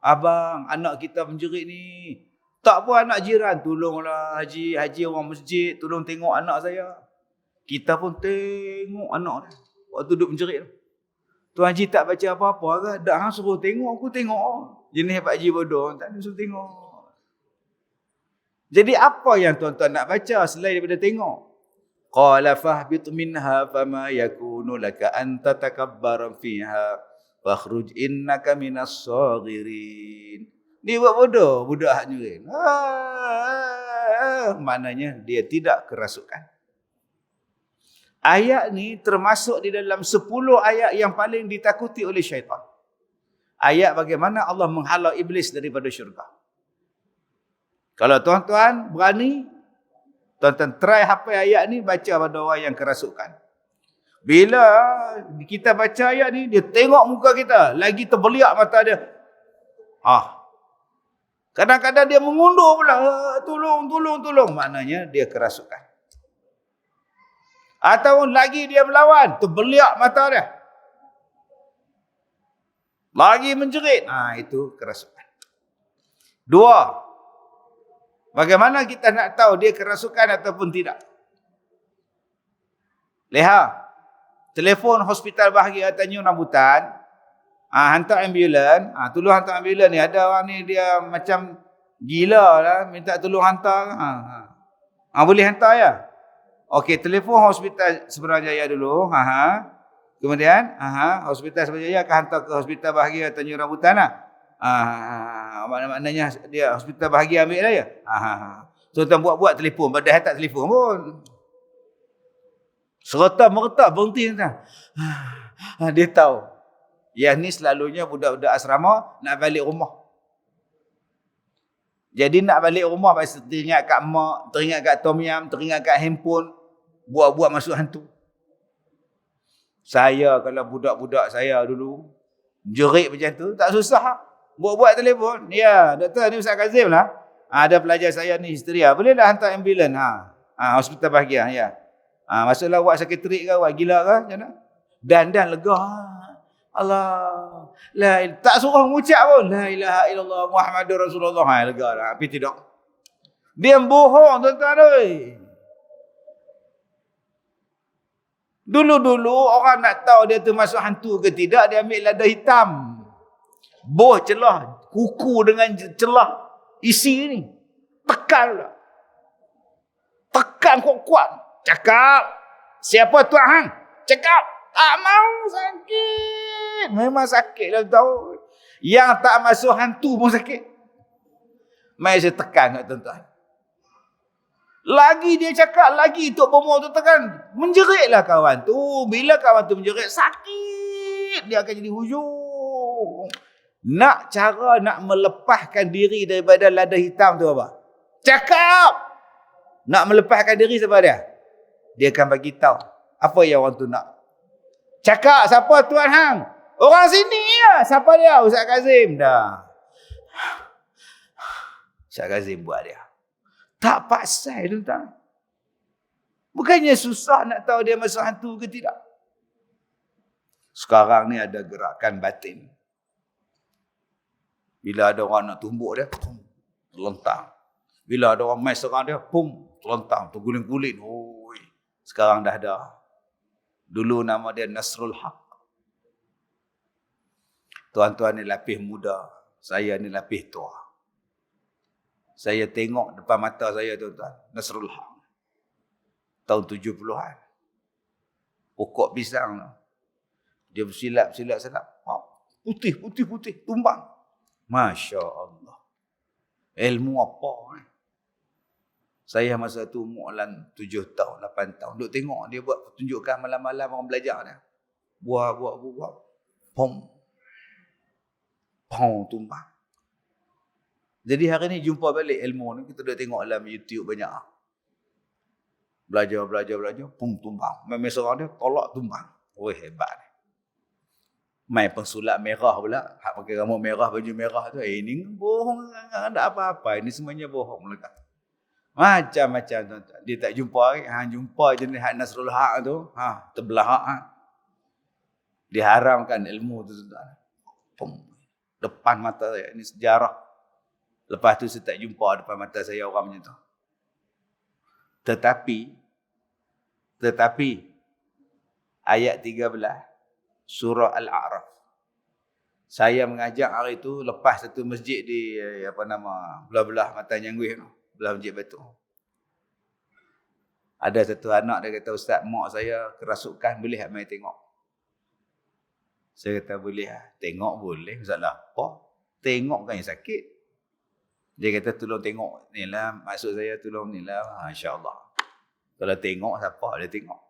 Abang, anak kita menjerit ni. Tak apa anak jiran. Tolonglah haji orang masjid. Tolong tengok anak saya. Kita pun tengok anak dia. Waktu duduk menjerit. Tuan Haji tak baca apa-apa ke? Dah suruh tengok, aku tengok. Jenis Pak Haji bodoh. Tak ada suruh tengok. Jadi apa yang tuan-tuan nak baca selain daripada tengok? Qala fahbit minha fama yakunu laka an tatakabbara fiha fakhruj innaka minas saghirin. Dia buat bodoh, budak nyerin. Maknanya dia tidak kerasukan. Ayat ni termasuk di dalam 10 ayat yang paling ditakuti oleh syaitan. Ayat bagaimana Allah menghalau iblis daripada syurga. Kalau tuan-tuan berani, tuan-tuan try hafal ayat ni, baca pada orang yang kerasukan. Bila kita baca ayat ni, dia tengok muka kita, lagi terbeliak mata dia. Kadang-kadang dia mengundur pula, tolong. Maknanya dia kerasukan. Atau lagi dia melawan, terbeliak mata dia. Lagi menjerit. Itu kerasukan. 2. Bagaimana kita nak tahu dia kerasukan ataupun tidak? Lihat. Telefon hospital bahagia Tanjung Rambutan. Hantar ambulan. Tolong hantar ambulan ni. Ada orang ni dia macam gila lah. Minta tolong hantar. Boleh hantar ya? Okey, telefon hospital Seberang-Jaya dulu. Kemudian, hospital Seberang-Jaya akan hantar ke hospital bahagia Tanjung Rambutan lah. Maknanya dia hospital bahagia ambil lah ya. So, tuan buat telefon. Padahal tak telefon pun. Serta-merta berhenti. Dia tahu. Yang ni selalunya budak-budak asrama nak balik rumah. Jadi nak balik rumah pasti teringat kat mak, teringat kat Tom Yam, teringat kat handphone. Buat-buat masuk hantu. Saya kalau budak-budak saya dulu jerit macam tu, tak susah. Buat-buat telefon. Ya, doktor ni Ustaz Kazim lah. Ada pelajar saya ni histeria. Boleh tak hantar ambulan? Hospital bahagia. Ya. Masuklah awak sekretari ke, awak gila ke, macam mana? Dan lega. Allah. Tak suruh mengucap pun. La ilaha illallah Muhammadur Rasulullah. Lega lah. Tapi tidak. Dia bohong, tuan-tuan. Dulu-dulu orang nak tahu dia tu masuk hantu ke tidak, dia ambil lada hitam. Boh celah. Kuku dengan celah isi ni. Tekan lah. Tekan kuat-kuat. Cakap. Siapa tuan hang? Cakap. Tak mau, sakit. Memang sakit lah tahu. Yang tak masuk hantu pun sakit. Mari saya tekan kat tuan-tuan. Lagi dia cakap, lagi Tok Bomo tu tekan. Menjeritlah kawan tu. Bila kawan tu menjerit, sakit. Dia akan jadi hujung. Cara nak melepaskan diri daripada lada hitam tu apa? Cakap. Nak melepaskan diri siapa dia? Dia akan bagi tahu apa yang orang tu nak. Cakap, siapa tuan hang? Orang sini ya. Siapa dia? Ustaz Kazim. Dah. Ustaz Kazim buat dia. Tak pasal tuan-tuan. Bukannya susah nak tahu dia masuk hantu ke tidak. Sekarang ni ada gerakan batin. Bila ada orang nak tumbuk dia, terlentang. Bila ada orang main serang dia, terlentang, terguling-guling. Sekarang dah ada. Dulu nama dia Nasrul Haq. Tuan-tuan ni lapis muda. Saya ni lapis tua. Saya tengok depan mata saya tuan-tuan. Nasrul Haq. Tahun 70-an. Pokok pisang tu. Dia bersilap. Putih. Tumbang. Masya Allah. Ilmu apa? Saya masa tu umur 7 tahun, 8 tahun. Duk tengok dia buat pertunjukan malam-malam orang belajar dia. Buat. Pom, tumbang. Jadi hari ni jumpa balik ilmu ni. Kita duk tengok dalam YouTube banyak. Belajar. Tumbang. Main seorang dia, tolak tumbang. Hebat ni. Main pensulap merah pula. Hak pakai rambut merah, baju merah tu. Ini bohong. Tak apa-apa. Ini semuanya bohong. Macam-macam tuan-tuan. Dia tak jumpa lagi. Jumpa jenis hak Nasrul Haq tu. Terbelah hak. Diharamkan ilmu tu tuan-tuan. Depan mata saya. Ini sejarah. Lepas tu saya tak jumpa depan mata saya orang macam tu. Tetapi ayat 13 surah Al-A'raf. Saya mengajak hari itu lepas satu masjid di belah-belah Mata Nyangguih tu. Belah Masjid Batu. Ada satu anak dia kata, Ustaz, mak saya kerasukan, boleh tak mai tengok? Saya kata boleh lah. Tengok boleh. Masalah apa? Tengok kan yang sakit. Dia kata tolong tengok ni lah. Maksud saya tolong ni lah. InsyaAllah. Kalau tengok siapa dia tengok.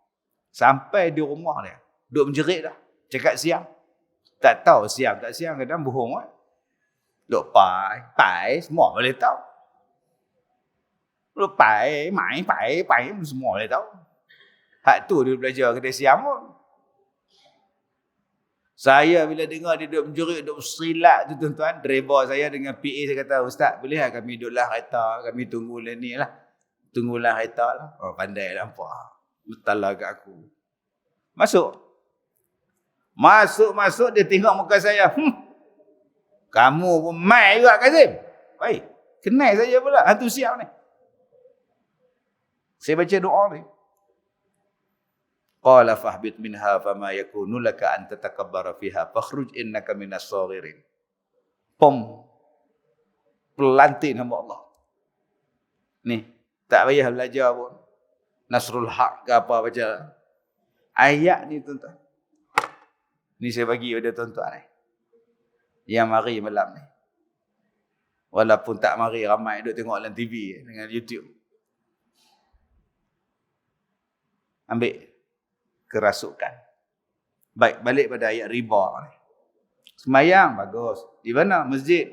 Sampai di rumah dia. Duk menjerit dah. Cakap siang. Tak tahu siang tak siang. Kadang bohong kan. Duk pai. Semua boleh tahu. Duk pai. Semua boleh tahu. Hak tu dia belajar kedai siang pun. Saya bila dengar dia duduk menjerit, duduk serilat tu tuan-tuan, driver saya dengan PA saya kata, "Ustaz, boleh lah kami duduklah kereta, kami tunggulah ni lah. Tunggulah kereta lah." Oh, pandai nampak. Betul lah kat aku. Masuk dia tengok muka saya. Kamu pun mai juga Kazim. Baik, kenal saja pula hantu siap ni. Saya baca doa ni. Qala fahbit minha fama yakunu laka an tatakabbara fiha fakhruj innaka minas saghirin. Pelantik nama Allah. Ni, tak payah belajar pun. Nasrul Haq ke apa baca. Ayat ni tuan-tuan. Ni saya bagi pada tuan-tuan ni. Yang mari malam ni. Walaupun tak mari ramai duk tengok dalam TV dengan YouTube. Ambil kerasukan. Baik, balik pada ayat riba ni. Semayang, bagus. Di mana? Masjid.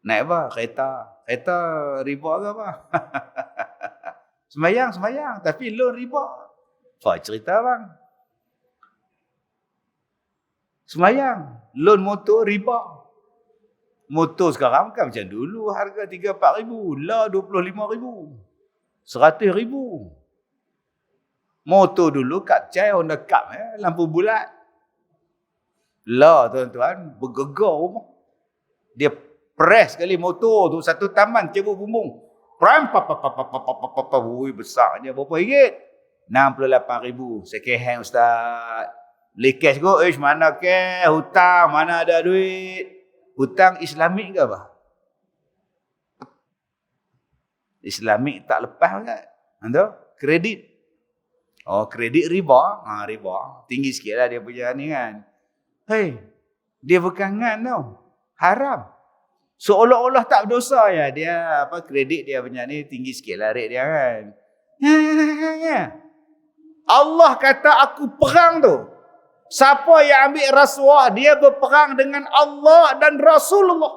Naik apa? Kereta. Kereta riba ke apa? Semayang. Tapi loan riba. Apa cerita bang? Semayang. Loan motor riba. Motor sekarang kan macam dulu. Harga 3-4 ribu. Lah 25 ribu. 100 ribu. Motor dulu kat cai Honda Cup lampu bulat. Lah tuan-tuan, bergegar rumah. Dia press sekali motor tu satu taman cabut bumbung. Pram wui besarnya berapa ringgit? 68,000. Second hand ustaz. Beli cash go, mana cash? Hutang, mana ada duit? Hutang Islamik ke apa? Islamik tak lepas kan? Anda kredit. Oh, kredit riba. Riba. Tinggi sikit lah dia punya ni kan. Hei, dia bukan kan tau. Haram. Seolah-olah tak berdosa ya. Dia apa kredit dia punya ni tinggi sikit lah rate dia kan. Allah kata aku perang tu. Siapa yang ambil rasuah, dia berperang dengan Allah dan Rasulullah.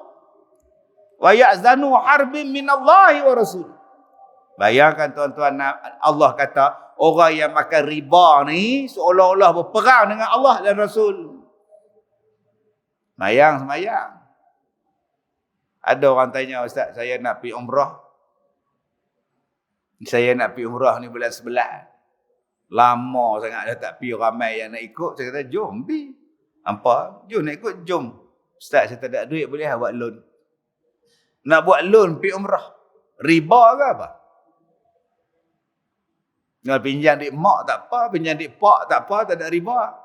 Wa ya'zanu harbin minallahi wa rasul. Bayangkan tuan-tuan, Allah kata orang yang makan riba ni seolah-olah berperang dengan Allah dan Rasul. Semayang. Ada orang tanya, Ustaz, saya nak pergi umrah. Saya nak pergi umrah ni bulan 11. Lama sangat dah tak pergi, ramai yang nak ikut. Saya kata, jom pergi. Apa? Jom nak ikut, jom. Ustaz, saya tak ada duit, boleh buat loan. Nak buat loan pergi umrah. Riba ke apa? Nak pinjam duit mak tak apa, pinjam duit pak tak apa, tak ada riba.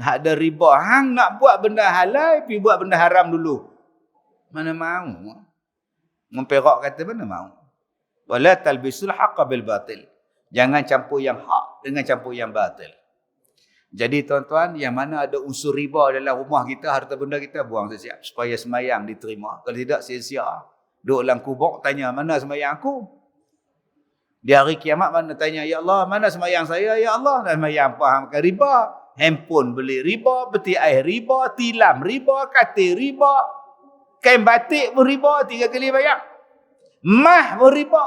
Nak ada riba. Hang nak buat benda halal, pergi buat benda haram dulu. Mana mahu? Memperak kata mana mahu? Wala talbisul haqqa bil batil. Jangan campur yang hak dengan campur yang batil. Jadi tuan-tuan, yang mana ada unsur riba dalam rumah kita, harta benda kita, buang siap-siap supaya semayang diterima. Kalau tidak, sia-sia. Duduk dalam kubur, tanya, mana semayang aku? Di hari kiamat mana tanya, ya Allah, mana semayang saya? Ya Allah, dan semayang faham makan riba. Handphone beli riba, peti air riba, tilam riba, katil riba, kain batik pun riba, 3 kali bayar. Mah pun riba.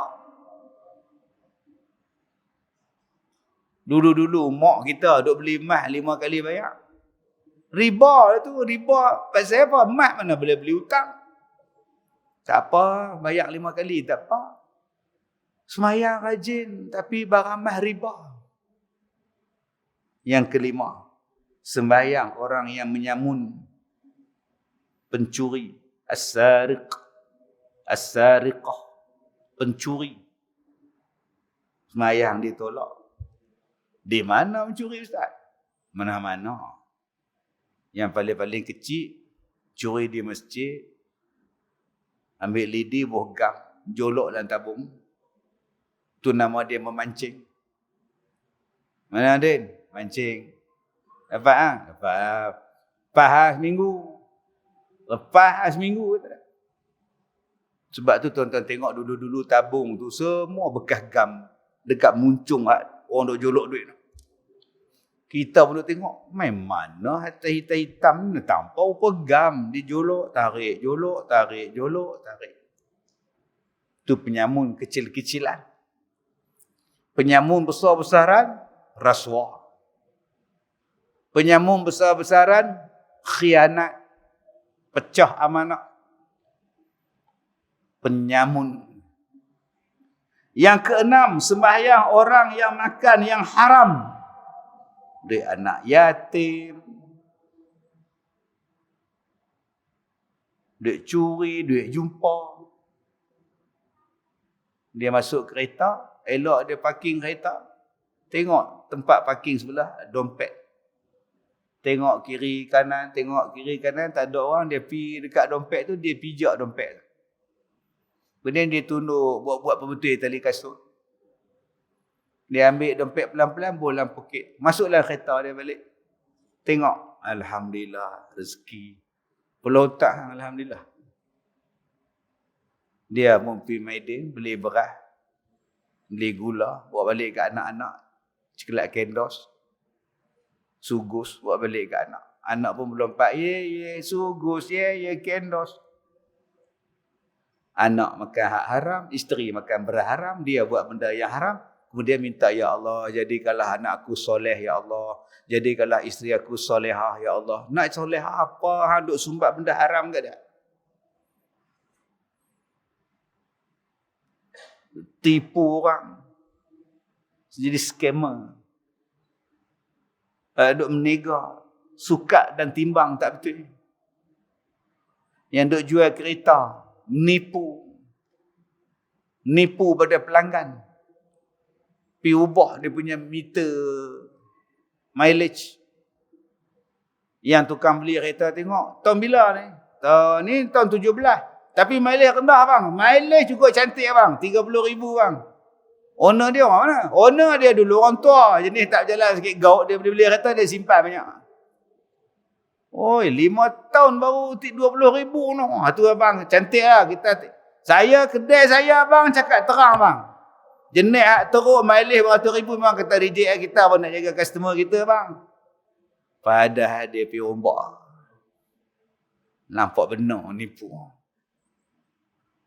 Dulu-dulu mak kita duk beli mah 5 kali bayar. Riba tu, riba. Pasal apa? Mah mana boleh beli hutang. Tak apa, bayar 5 kali, tak apa. Semayang rajin, tapi barang mah riba. Yang kelima, sembahyang orang yang menyamun, pencuri, as-sariqah, pencuri. Semayang ditolak. Di mana mencuri ustaz? Mana-mana. Yang paling-paling kecil, curi di masjid, ambil lidi, bohgam, jolok dalam tabung. Tu nama dia memancing. Mana Din? Mancing. Dapat ah? Dapat. Lepas seminggu. Sebab tu tuan-tuan tengok dulu-dulu tabung tu semua bekas gam dekat muncung orang duk jolok duit. Kita pun duk tengok, main mana harta hitam ni tampau pegam, dijolok, tarik, jolok, tarik, jolok, tarik. Tu penyamun kecil-kecilan. Penyamun besar-besaran, rasuah. Penyambung besar-besaran, khianat, pecah amanah. Penyamun. Yang keenam, sembahyang orang yang makan yang haram. Duit anak yatim, duit curi, duit jumpa. Dia masuk kereta, elok dia parking kereta. Tengok tempat parking sebelah, dompet. Tengok kiri kanan, tak ada orang, dia pergi dekat dompet tu, dia pijak dompet. Kemudian dia tunduk, buat-buat pembetul tali kasut. Dia ambil dompet pelan-pelan, bolam poket. Masuklah kereta dia balik. Tengok, alhamdulillah, rezeki. Pulau tak, alhamdulillah. Dia pergi Maidin, beli beras, beli gula, bawa balik ke anak-anak. Cikelat kendos, sugus, bawa balik ke anak. Anak pun melompat, ye, sugus, ye, kendos. Anak makan hak haram, isteri makan beras haram, dia buat benda yang haram. Kemudian minta, ya Allah, jadikanlah anak aku soleh, ya Allah. Jadikanlah isteri aku solehah, ya Allah. Nak solehah apa? Duk sumbat benda haram ke tak? Tipu orang. Jadi scammer. Duk meniga. Sukat dan timbang tak betul. Yang duk jual kereta. Nipu pada pelanggan. Pergi ubah dia punya meter mileage. Yang tukang beli kereta tengok, tahun bila ni? Tahun 17. Tapi mileage rendah bang. Mileage cukup cantik bang. 30,000 bang. Owner dia orang mana? Owner dia dulu orang tua. Jenis tak berjalan sikit gaut. Dia beli kereta, dia simpan banyak. Oi, 5 tahun baru 20,000 no. Tu abang, cantik lah. Saya, kedai saya abang, cakap terang bang. Jenis teruk mileage beratus ribu memang kata reject kita pun nak jaga customer kita bang. Padahal dia pergi ombak. Nampak benar nipu.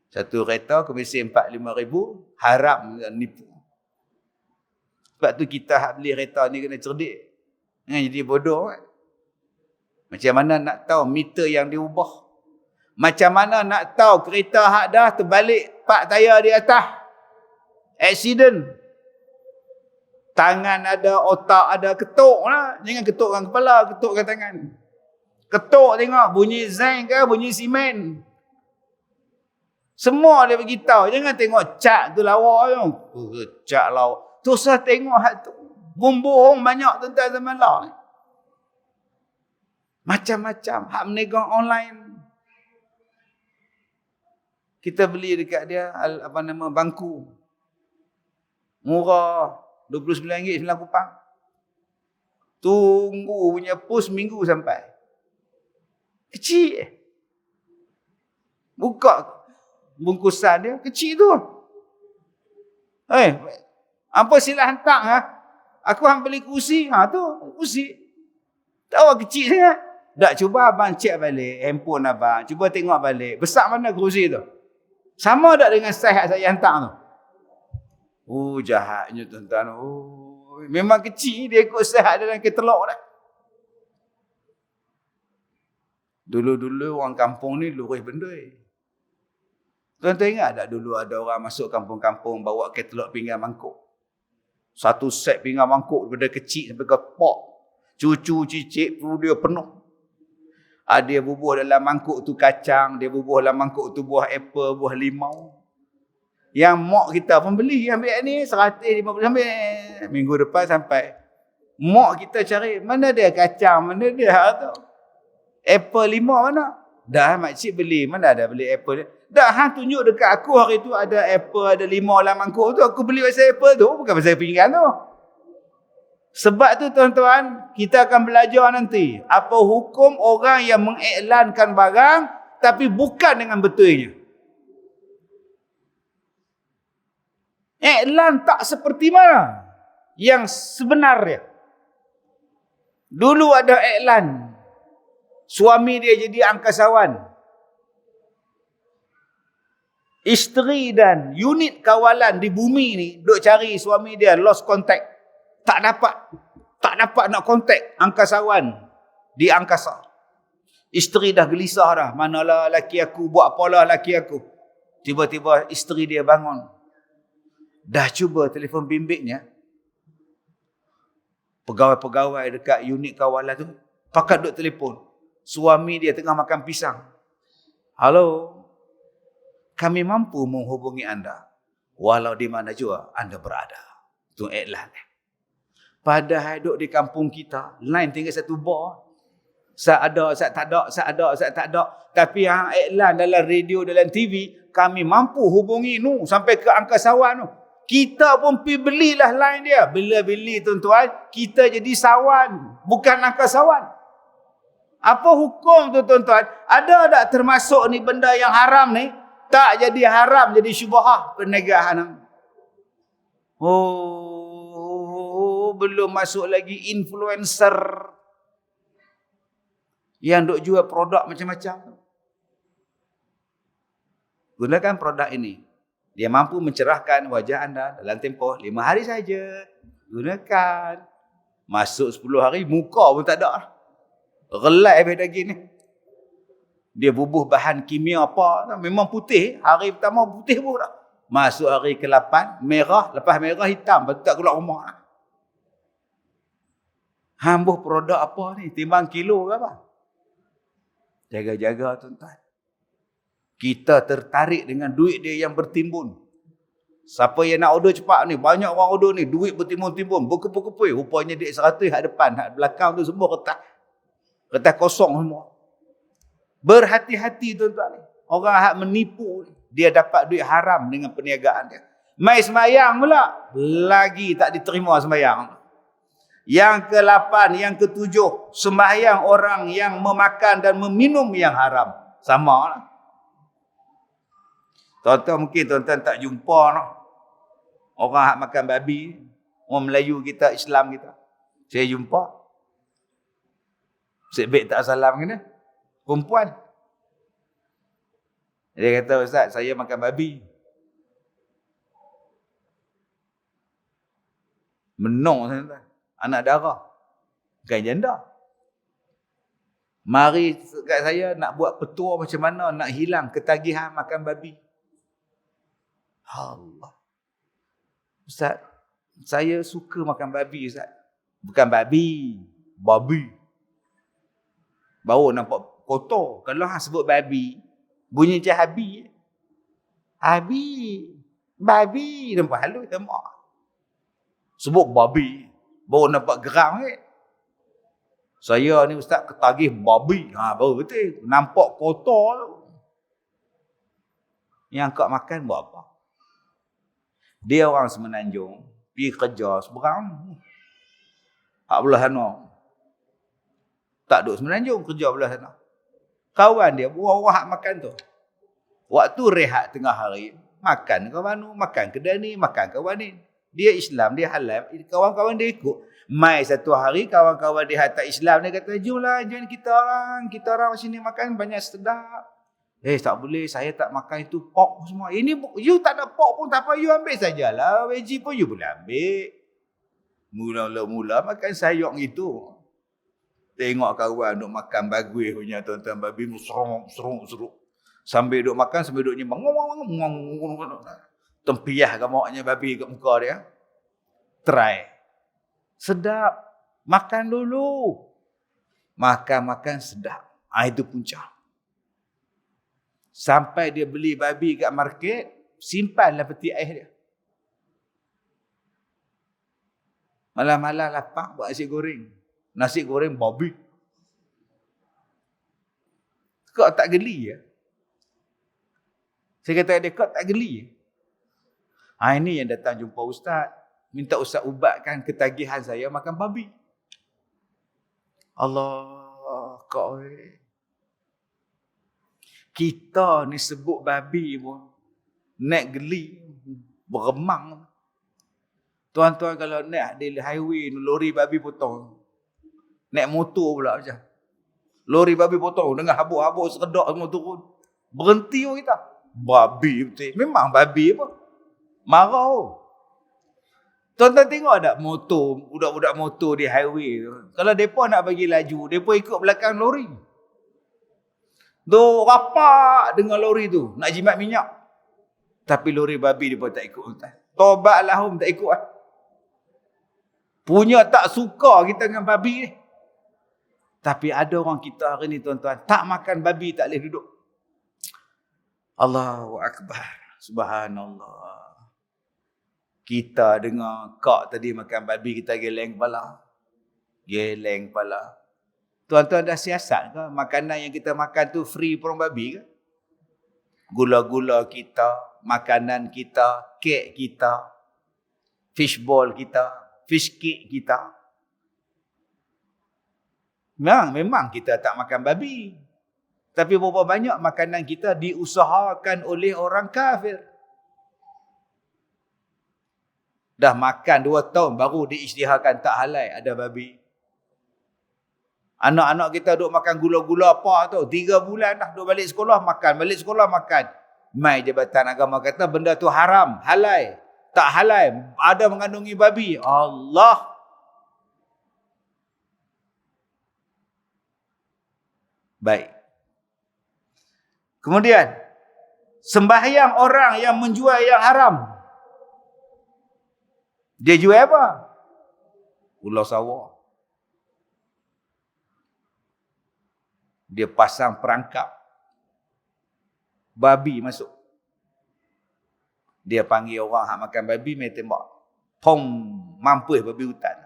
Satu kereta komisi 4-5 ribu, harap nipu. Sebab tu kita hak beli kereta ni kena cerdik. Jangan jadi bodoh kan. Macam mana nak tahu meter yang diubah? Macam mana nak tahu kereta hak dah terbalik pak tayar di atas? Accident. Tangan ada, otak ada, ketuk lah. Jangan ketukkan kepala, ketukkan tangan. Ketuk tengok, bunyi zinc ke, bunyi simen. Semua dia beritahu. Jangan tengok cat tu lawa tu. Cat lawa. Tu usah tengok hak tu. Bohong banyak tentang zaman law ni. Macam-macam. Hak meniaga online. Kita beli dekat dia, bangku. Murah. RM29.9. Tunggu punya pos minggu sampai. Kecil. Buka bungkusan dia, kecil tu. Apa sila hantar ha? Aku hang beli kursi. Tu, kursi. Tahu kecil sangat. Tak, cuba abang cek balik handphone abang. Cuba tengok balik. Besar mana kursi tu? Sama tak dengan saiz saya hantar tu? Jahatnya tuan-tuan. Memang kecil dia ikut saiz dalam katalog dah. Dulu-dulu orang kampung ni lurus benda. Tuan-tuan ingat tak dulu ada orang masuk kampung-kampung bawa katalog pinggan mangkuk. Satu set pinggan mangkuk daripada kecil sampai ke pok. Cucu cicit perlu dia penuh. Dia bubuh dalam mangkuk tu kacang, dia bubuh dalam mangkuk tu buah apple, buah limau. Yang mak kita pun beli, ambil ni 150 ambil. Minggu depan sampai. Mak kita cari, mana dia kacang, mana dia tu. Apple limau mana? Dah makcik beli, mana ada beli apple dia. Dah hang tunjuk dekat aku hari tu ada apple, ada limau dalam mangkuk tu. Aku beli pasal apple tu, bukan pasal pinggan tu. Sebab tu tuan-tuan, kita akan belajar nanti. Apa hukum orang yang mengiklankan barang, tapi bukan dengan betulnya. Iklan tak seperti mana yang sebenarnya. Dulu ada iklan. Suami dia jadi angkasawan. Isteri dan unit kawalan di bumi ni duk cari suami dia, lost contact. Tak dapat. Tak dapat nak kontak angkasawan di angkasa. Isteri dah gelisah dah. Manalah laki aku, buat apalah laki aku. Tiba-tiba isteri dia bangun. Dah cuba telefon bimbitnya. Pegawai-pegawai dekat unit kawalan tu pakat duk telefon. Suami dia tengah makan pisang. Halo, kami mampu menghubungi anda walau di mana juga anda berada. Itu iklan. Padahal duduk di kampung kita, line tinggal satu bar. Saat ada, saat tak ada, saat ada, saat tak ada. Tapi yang iklan dalam radio, dalam TV, kami mampu hubungi sampai ke angkasawan tu. Kita pun pergi belilah line dia. Bila beli tuan-tuan, kita jadi sawan, bukan angkasawan. Apa hukum tu tuan-tuan? Ada tak termasuk ni benda yang haram ni? Tak jadi haram, jadi syubhah perniagaan. Belum masuk lagi influencer yang duk jual produk macam-macam. Gunakan produk ini. Dia mampu mencerahkan wajah anda dalam tempoh 5 hari saja. Gunakan. Masuk 10 hari, muka pun tak ada. Relai habis daging ni. Dia bubuh bahan kimia apa. Memang putih. Hari pertama putih pun tak. Masuk hari ke-8, merah. Lepas merah, hitam. Lepas tu tak keluar rumah. Hambuh produk apa ni? Timbang kilo ke apa? Jaga-jaga tuan-tuan. Kita tertarik dengan duit dia yang bertimbun. Siapa yang nak order cepat ni? Banyak orang order ni. Duit bertimbun-timbun. Berkepul-kepul. Rupanya duit 100 hak depan. Hak belakang tu semua kertas. Kertas kosong semua. Berhati-hati tuan-tuan ni. Orang hak menipu. Dia dapat duit haram dengan perniagaan dia. Mai semayang pula. Lagi tak diterima semayang. Yang ke-8, yang ke-7. Sembahyang orang yang memakan dan meminum yang haram. Sama lah. Tuan-tuan mungkin tuan-tuan tak jumpa noh. Orang hak makan babi. Orang Melayu kita, Islam kita. Saya jumpa. Sebab tak salam kena. Perempuan. Dia kata, Ustaz, saya makan babi. Menong tuan-tuan. Anak darah. Bukan janda. Mari kat saya nak buat petua macam mana nak hilang ketagihan makan babi. Allah. Ustaz, saya suka makan babi, Ustaz. Bukan babi. Babi. Baru nampak kotor. Kalau hang sebut babi, bunyi macam habi. Habi. Babi. Nampak halus. Nampak. Sebut babi. Baru nampak geram kan. Saya ni Ustaz ketagih babi. Baru betul. Nampak kotor tu. Yang kau makan buat apa? Dia orang Semenanjung. Pergi kerja seberang. Hak belah sana. Tak duduk Semenanjung. Kerja belah sana. Kawan dia. Orang hak makan tu. Waktu rehat tengah hari. Makan kawan tu. Makan kedai ni. Makan kawan ni. Dia Islam. Dia halal. Kawan-kawan dia ikut. Mai satu hari. Kawan-kawan dia tak Islam. Dia kata. Jomlah. Join kita orang. Kita orang sini makan banyak sedap. Tak boleh, saya tak makan itu pork semua. Ini you tak ada pork pun tak apa, you ambil sajalah. Veggie pun you boleh ambil. Mula-mula makan sayur itu. Tengok kawan duk makan bagus punya tuan-tuan babi serung. Sambil duk makan, sambil duk nyembang. Tempiah gamaknya babi kat muka dia. Try. Sedap. Makan dulu. Makan sedap. Itu punca. Sampai dia beli babi kat market, simpanlah peti air dia. Malam-malam lapar buat nasi goreng. Nasi goreng babi. Kau tak geli ya? Saya kata dia, kau tak geli ya? Ini yang datang jumpa Ustaz. Minta Ustaz ubatkan ketagihan saya makan babi. Allah, kau kita ni sebut babi pun naik geli, beremang. Tuan-tuan kalau naik di highway, lori babi potong. Naik motor pula macam. Lori babi potong, dengan habuk-habuk seredak semua turun. Berhenti pun kita. Babi betul. Memang babi apa? Marah. Tuan-tuan tengok tak motor, budak-budak motor di highway tu. Kalau mereka nak bagi laju, mereka ikut belakang lori. Duk rapat dengan lori tu, nak jimat minyak. Tapi lori babi mereka tak ikut. Tobatlah hum tak ikut. Punya tak suka kita dengan babi ni. Tapi ada orang kita hari ni tuan-tuan, tak makan babi tak boleh duduk. Allahu Akbar. Subhanallah. Kita dengar kak tadi makan babi, kita geleng kepala. Geleng kepala. Tuan-tuan dah siasat ke makanan yang kita makan tu free from babi ke? Gula-gula kita, makanan kita, kek kita, fishball kita, fish cake kita. Memang kita tak makan babi. Tapi berapa banyak makanan kita diusahakan oleh orang kafir. Dah makan 2 tahun baru diisytiharkan tak halal ada babi. Anak-anak kita duk makan gula-gula apa tu, 3 bulan dah duk balik sekolah makan, balik sekolah makan. Mai Jabatan Agama kata benda tu haram, halal. Tak halal, ada mengandungi babi. Allah. Baik. Kemudian sembahyang orang yang menjual yang haram. Dia jual apa? Ular sawah. Dia pasang perangkap. Babi masuk. Dia panggil orang hak makan babi, main tembak. Pong, mampus babi hutan.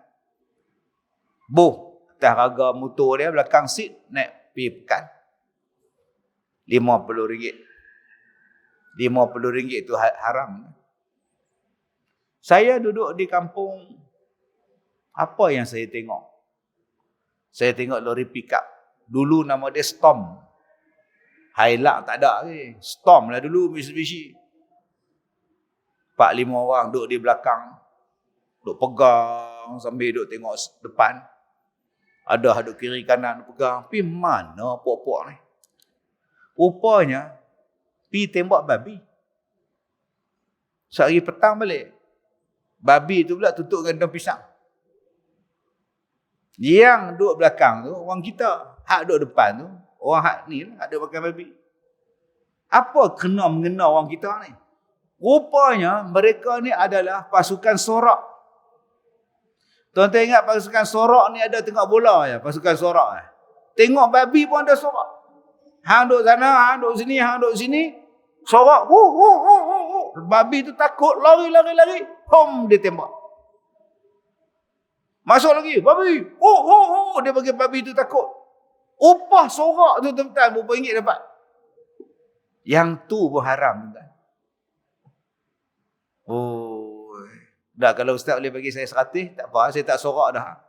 Boh, atas raga motor dia, belakang seat, naik pergi pekan. RM50. RM50 itu haram. Saya duduk di kampung, apa yang saya tengok? Saya tengok lori pickup. Dulu nama dia Storm. Hilux tak ada ke. Storm lah dulu Mitsubishi. 4-5 orang duduk di belakang. Duduk pegang sambil duduk tengok depan. Ada duduk kiri kanan pegang. Pergi mana pok-pok ni? Rupanya pergi tembak babi. Sehari petang balik. Babi tu pula tutup dengan daun pisang. Yang duduk belakang tu orang kita. Hak duduk depan tu orang hak ni lah, hak duduk makan babi. Apa kena mengena orang kita ni? Rupanya mereka ni adalah pasukan sorak. Tuan-tuan ingat pasukan sorak ni ada tengok bola je, pasukan sorak. Tengok babi pun ada sorak. Hang duduk sana, hang duduk sini, hang duduk sini. Sorak. Babi tu takut, lari. Dia tembak. Masuk lagi, babi. Dia bagi babi tu takut. Upah sorak tu tuan-tuan, berapa ringgit dapat? Yang tu pun haram tuan-tuan. Dah kalau ustaz boleh bagi saya 100, tak apa, saya tak sorak dah.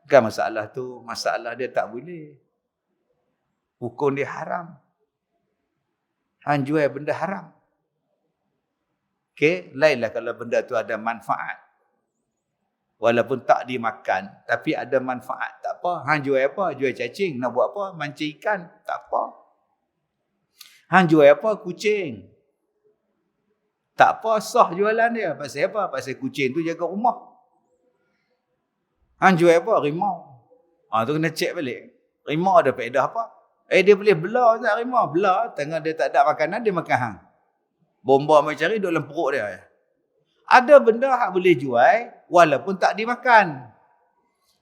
Kan masalah tu, masalah dia tak boleh. Hukum dia haram. Hang jual benda haram. Okey, lainlah kalau benda tu ada manfaat. Walaupun tak dimakan, tapi ada manfaat. Tak apa. Hang jual apa? Jual cacing. Nak buat apa? Mancing ikan. Tak apa. Hang jual apa? Kucing. Tak apa, sah jualan dia. Pasal apa? Pasal kucing tu jaga rumah. Hang jual apa? Rimau. Tu kena cek balik. Rimau ada faedah apa? Dia boleh belah tak rimau? Belah. Tengah dia tak ada makanan, dia makan hang. Bomba mai cari duduk dalam perut dia. Ada benda hak boleh jual walaupun tak dimakan.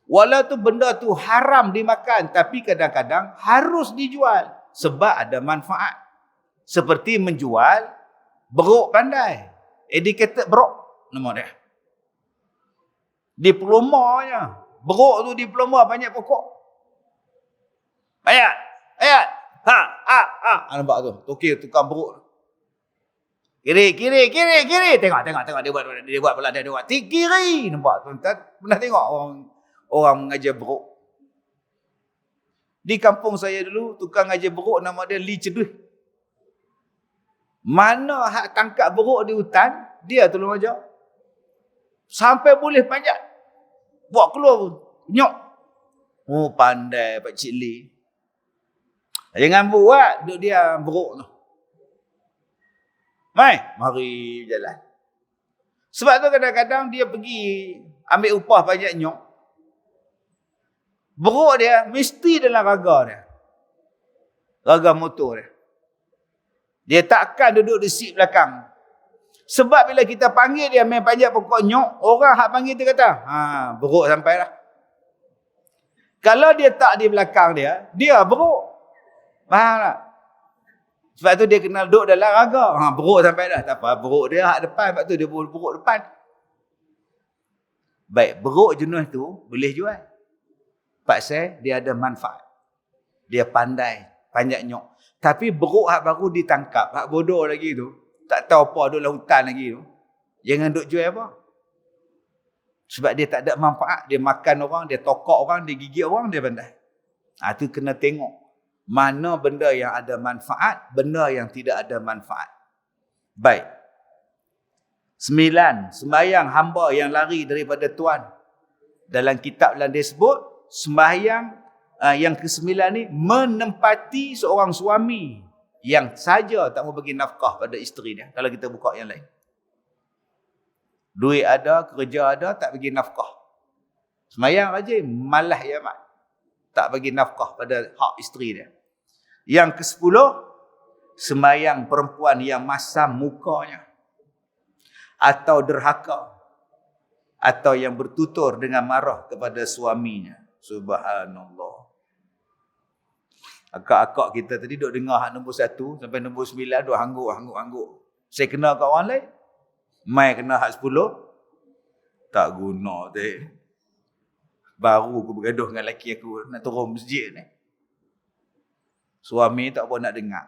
Walaupun benda tu haram dimakan, tapi kadang-kadang harus dijual sebab ada manfaat. Seperti menjual beruk pandai. Educated beruk nama dia. Diplomanya. Beruk tu diploma banyak pokok. Ayat. Nampak tu. Tukang beruk. Kiri. Tengok. Dia buat pula dia buat. Kiri. Nampak tuan-tuan. Pernah tengok orang mengajar beruk. Di kampung saya dulu, tukang ngajar beruk nama dia Li Ceduh. Mana hak tangkap beruk di hutan, dia tolong ajar. Sampai boleh panjat. Buat keluar pun. Nyok. Pandai Pak Cik Li. Jangan buat, duduk dia beruk tu. Mari jalan. Sebab tu kadang-kadang dia pergi ambil upah banyak nyok. Beruk dia mesti dalam raga dia. Raga motor dia. Dia takkan duduk di seat belakang. Sebab bila kita panggil dia main panjat pokok nyok, orang hak panggil dia kata, beruk sampai dah. Kalau dia tak di belakang dia beruk. Faham tak? Sebab tu dia kena duduk dalam raga. Beruk sampai dah. Tak apa, beruk dia hak depan. Sebab tu dia beruk depan. Baik, beruk jenis tu boleh jual. Pasal dia ada manfaat. Dia pandai, panjat nyok. Tapi beruk hak baru ditangkap, hak bodoh lagi tu, tak tahu apa, duduk dalam hutan lagi tu, jangan duk jual apa. Sebab dia tak ada manfaat. Dia makan orang, dia tokok orang, dia gigit orang, dia pandai. Tu kena tengok. Mana benda yang ada manfaat, benda yang tidak ada manfaat. Baik. 9. Sembahyang hamba yang lari daripada Tuhan. Dalam kitab dalam dia sebut, sembahyang yang ke-9 ni, menempati seorang suami yang saja tak mau bagi nafkah pada isteri dia. Kalau kita buka yang lain. Duit ada, kerja ada, tak bagi nafkah. Sembahyang rajin, malas ya mak. Tak bagi nafkah pada hak isteri dia. Yang ke-10, sembahyang perempuan yang masam mukanya. Atau derhaka. Atau yang bertutur dengan marah kepada suaminya. Subhanallah. Akak-akak kita tadi duk dengar hak nombor 1 sampai nombor 9 duk hangguk. Saya kena kat orang lain. Mai kena hak 10. Tak guna teh. Baru aku bergaduh dengan lelaki aku nak turun masjid ni. Suami tak apa nak dengar.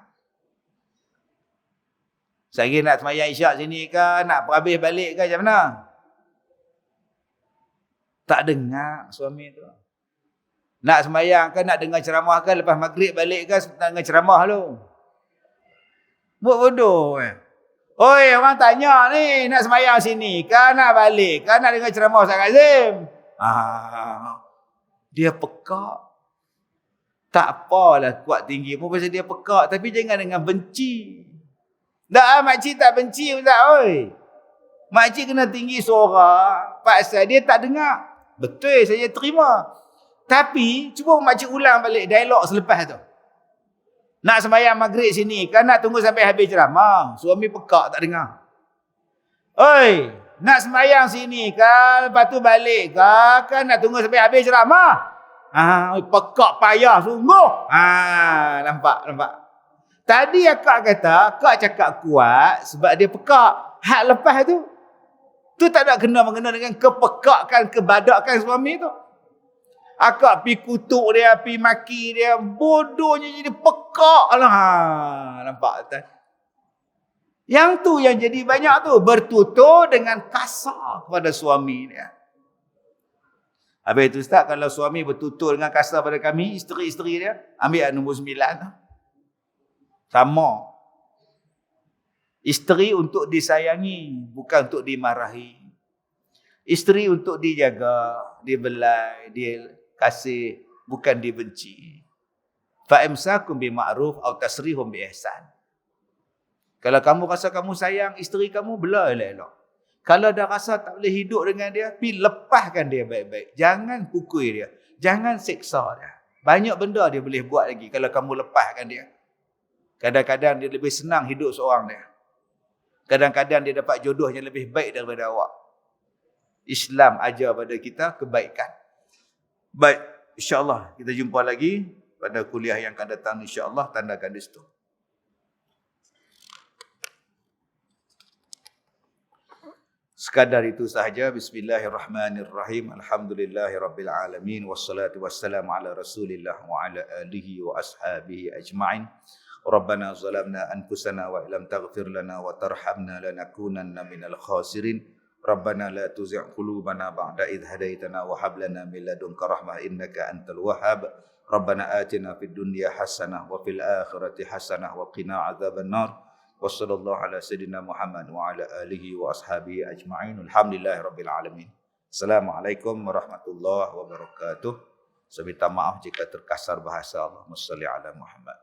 Saya nak semayang isyak sini ke, nak perhabis balik ke macam mana? Tak dengar suami tu. Nak semayang ke, nak dengar ceramah ke, lepas maghrib balik ke, nak dengar ceramah lu. Buat bodoh eh. Oi, orang tanya ni, nak semayang sini ke, nak balik ke, nak dengar ceramah Ustaz Kazim? Dia pekak. Tak apalah kuat tinggi pun pasal dia pekak, tapi jangan dengan benci. Dah makcik tak benci Ustaz, oi. Makcik kena tinggi suara, pasal dia tak dengar. Betul, saya terima. Tapi, cuba makcik ulang balik dialog selepas tu. Nak sembahyang maghrib sini, kan nak tunggu sampai habis ceramah. Suami pekak tak dengar. Oi, nak sembahyang sini kan, lepas tu balik kan nak tunggu sampai habis ceramah. Pekak payah sungguh. Nampak. Tadi akak kata, akak cakap kuat sebab dia pekak. Hak lepas tu tak ada kena-mengena dengan kepekakan, kebadakan suami tu. Akak pi kutuk dia, pi maki dia, bodohnya jadi pekak lah. Nampak tak? Yang tu yang jadi banyak tu, bertutur dengan kasar kepada suami dia. Habis itu Ustaz, kalau suami bertutur dengan kasar pada kami, isteri-isteri dia, ambil nombor 9 tu. Sama. Isteri untuk disayangi, bukan untuk dimarahi. Isteri untuk dijaga, dibelai, dikasih, bukan dibenci. Fa'imsakum bima'ruf aw tasrihum biihsan. Kalau kamu rasa kamu sayang isteri kamu, bela elok-elok. Kalau dah rasa tak boleh hidup dengan dia, pergi lepaskan dia baik-baik. Jangan pukul dia. Jangan seksa dia. Banyak benda dia boleh buat lagi kalau kamu lepaskan dia. Kadang-kadang dia lebih senang hidup seorang dia. Kadang-kadang dia dapat jodoh yang lebih baik daripada awak. Islam ajar pada kita kebaikan. Baik, insya-Allah kita jumpa lagi pada kuliah yang akan datang, insya-Allah, tandakan di situ. Sekadar itu sahaja. Bismillahirrahmanirrahim. Alhamdulillahirabbil alamin wassalatu wassalamu ala Rasulillah wa ala alihi wa ashabihi ajma'in. Rabbana zalamna anfusana wa illam taghfir lana wa tarhamna lanakunanna minal khasirin. Rabbana la tuzigh qulubana ba'da idh hadaitana wa hab lana min ladunka rahmah innaka antal wahhab. Rabbana atina fid dunya hasanah wa fil akhirati hasanah wa qina adzabannar. Wassallallahu ala sayyidina Muhammad wa ala alihi wa ashabihi ajma'in. Alhamdulillahirabbil alamin. Assalamualaikum warahmatullahi wabarakatuh. Saya minta maaf jika terkasar bahasa. Allahumma shalli ala Muhammad.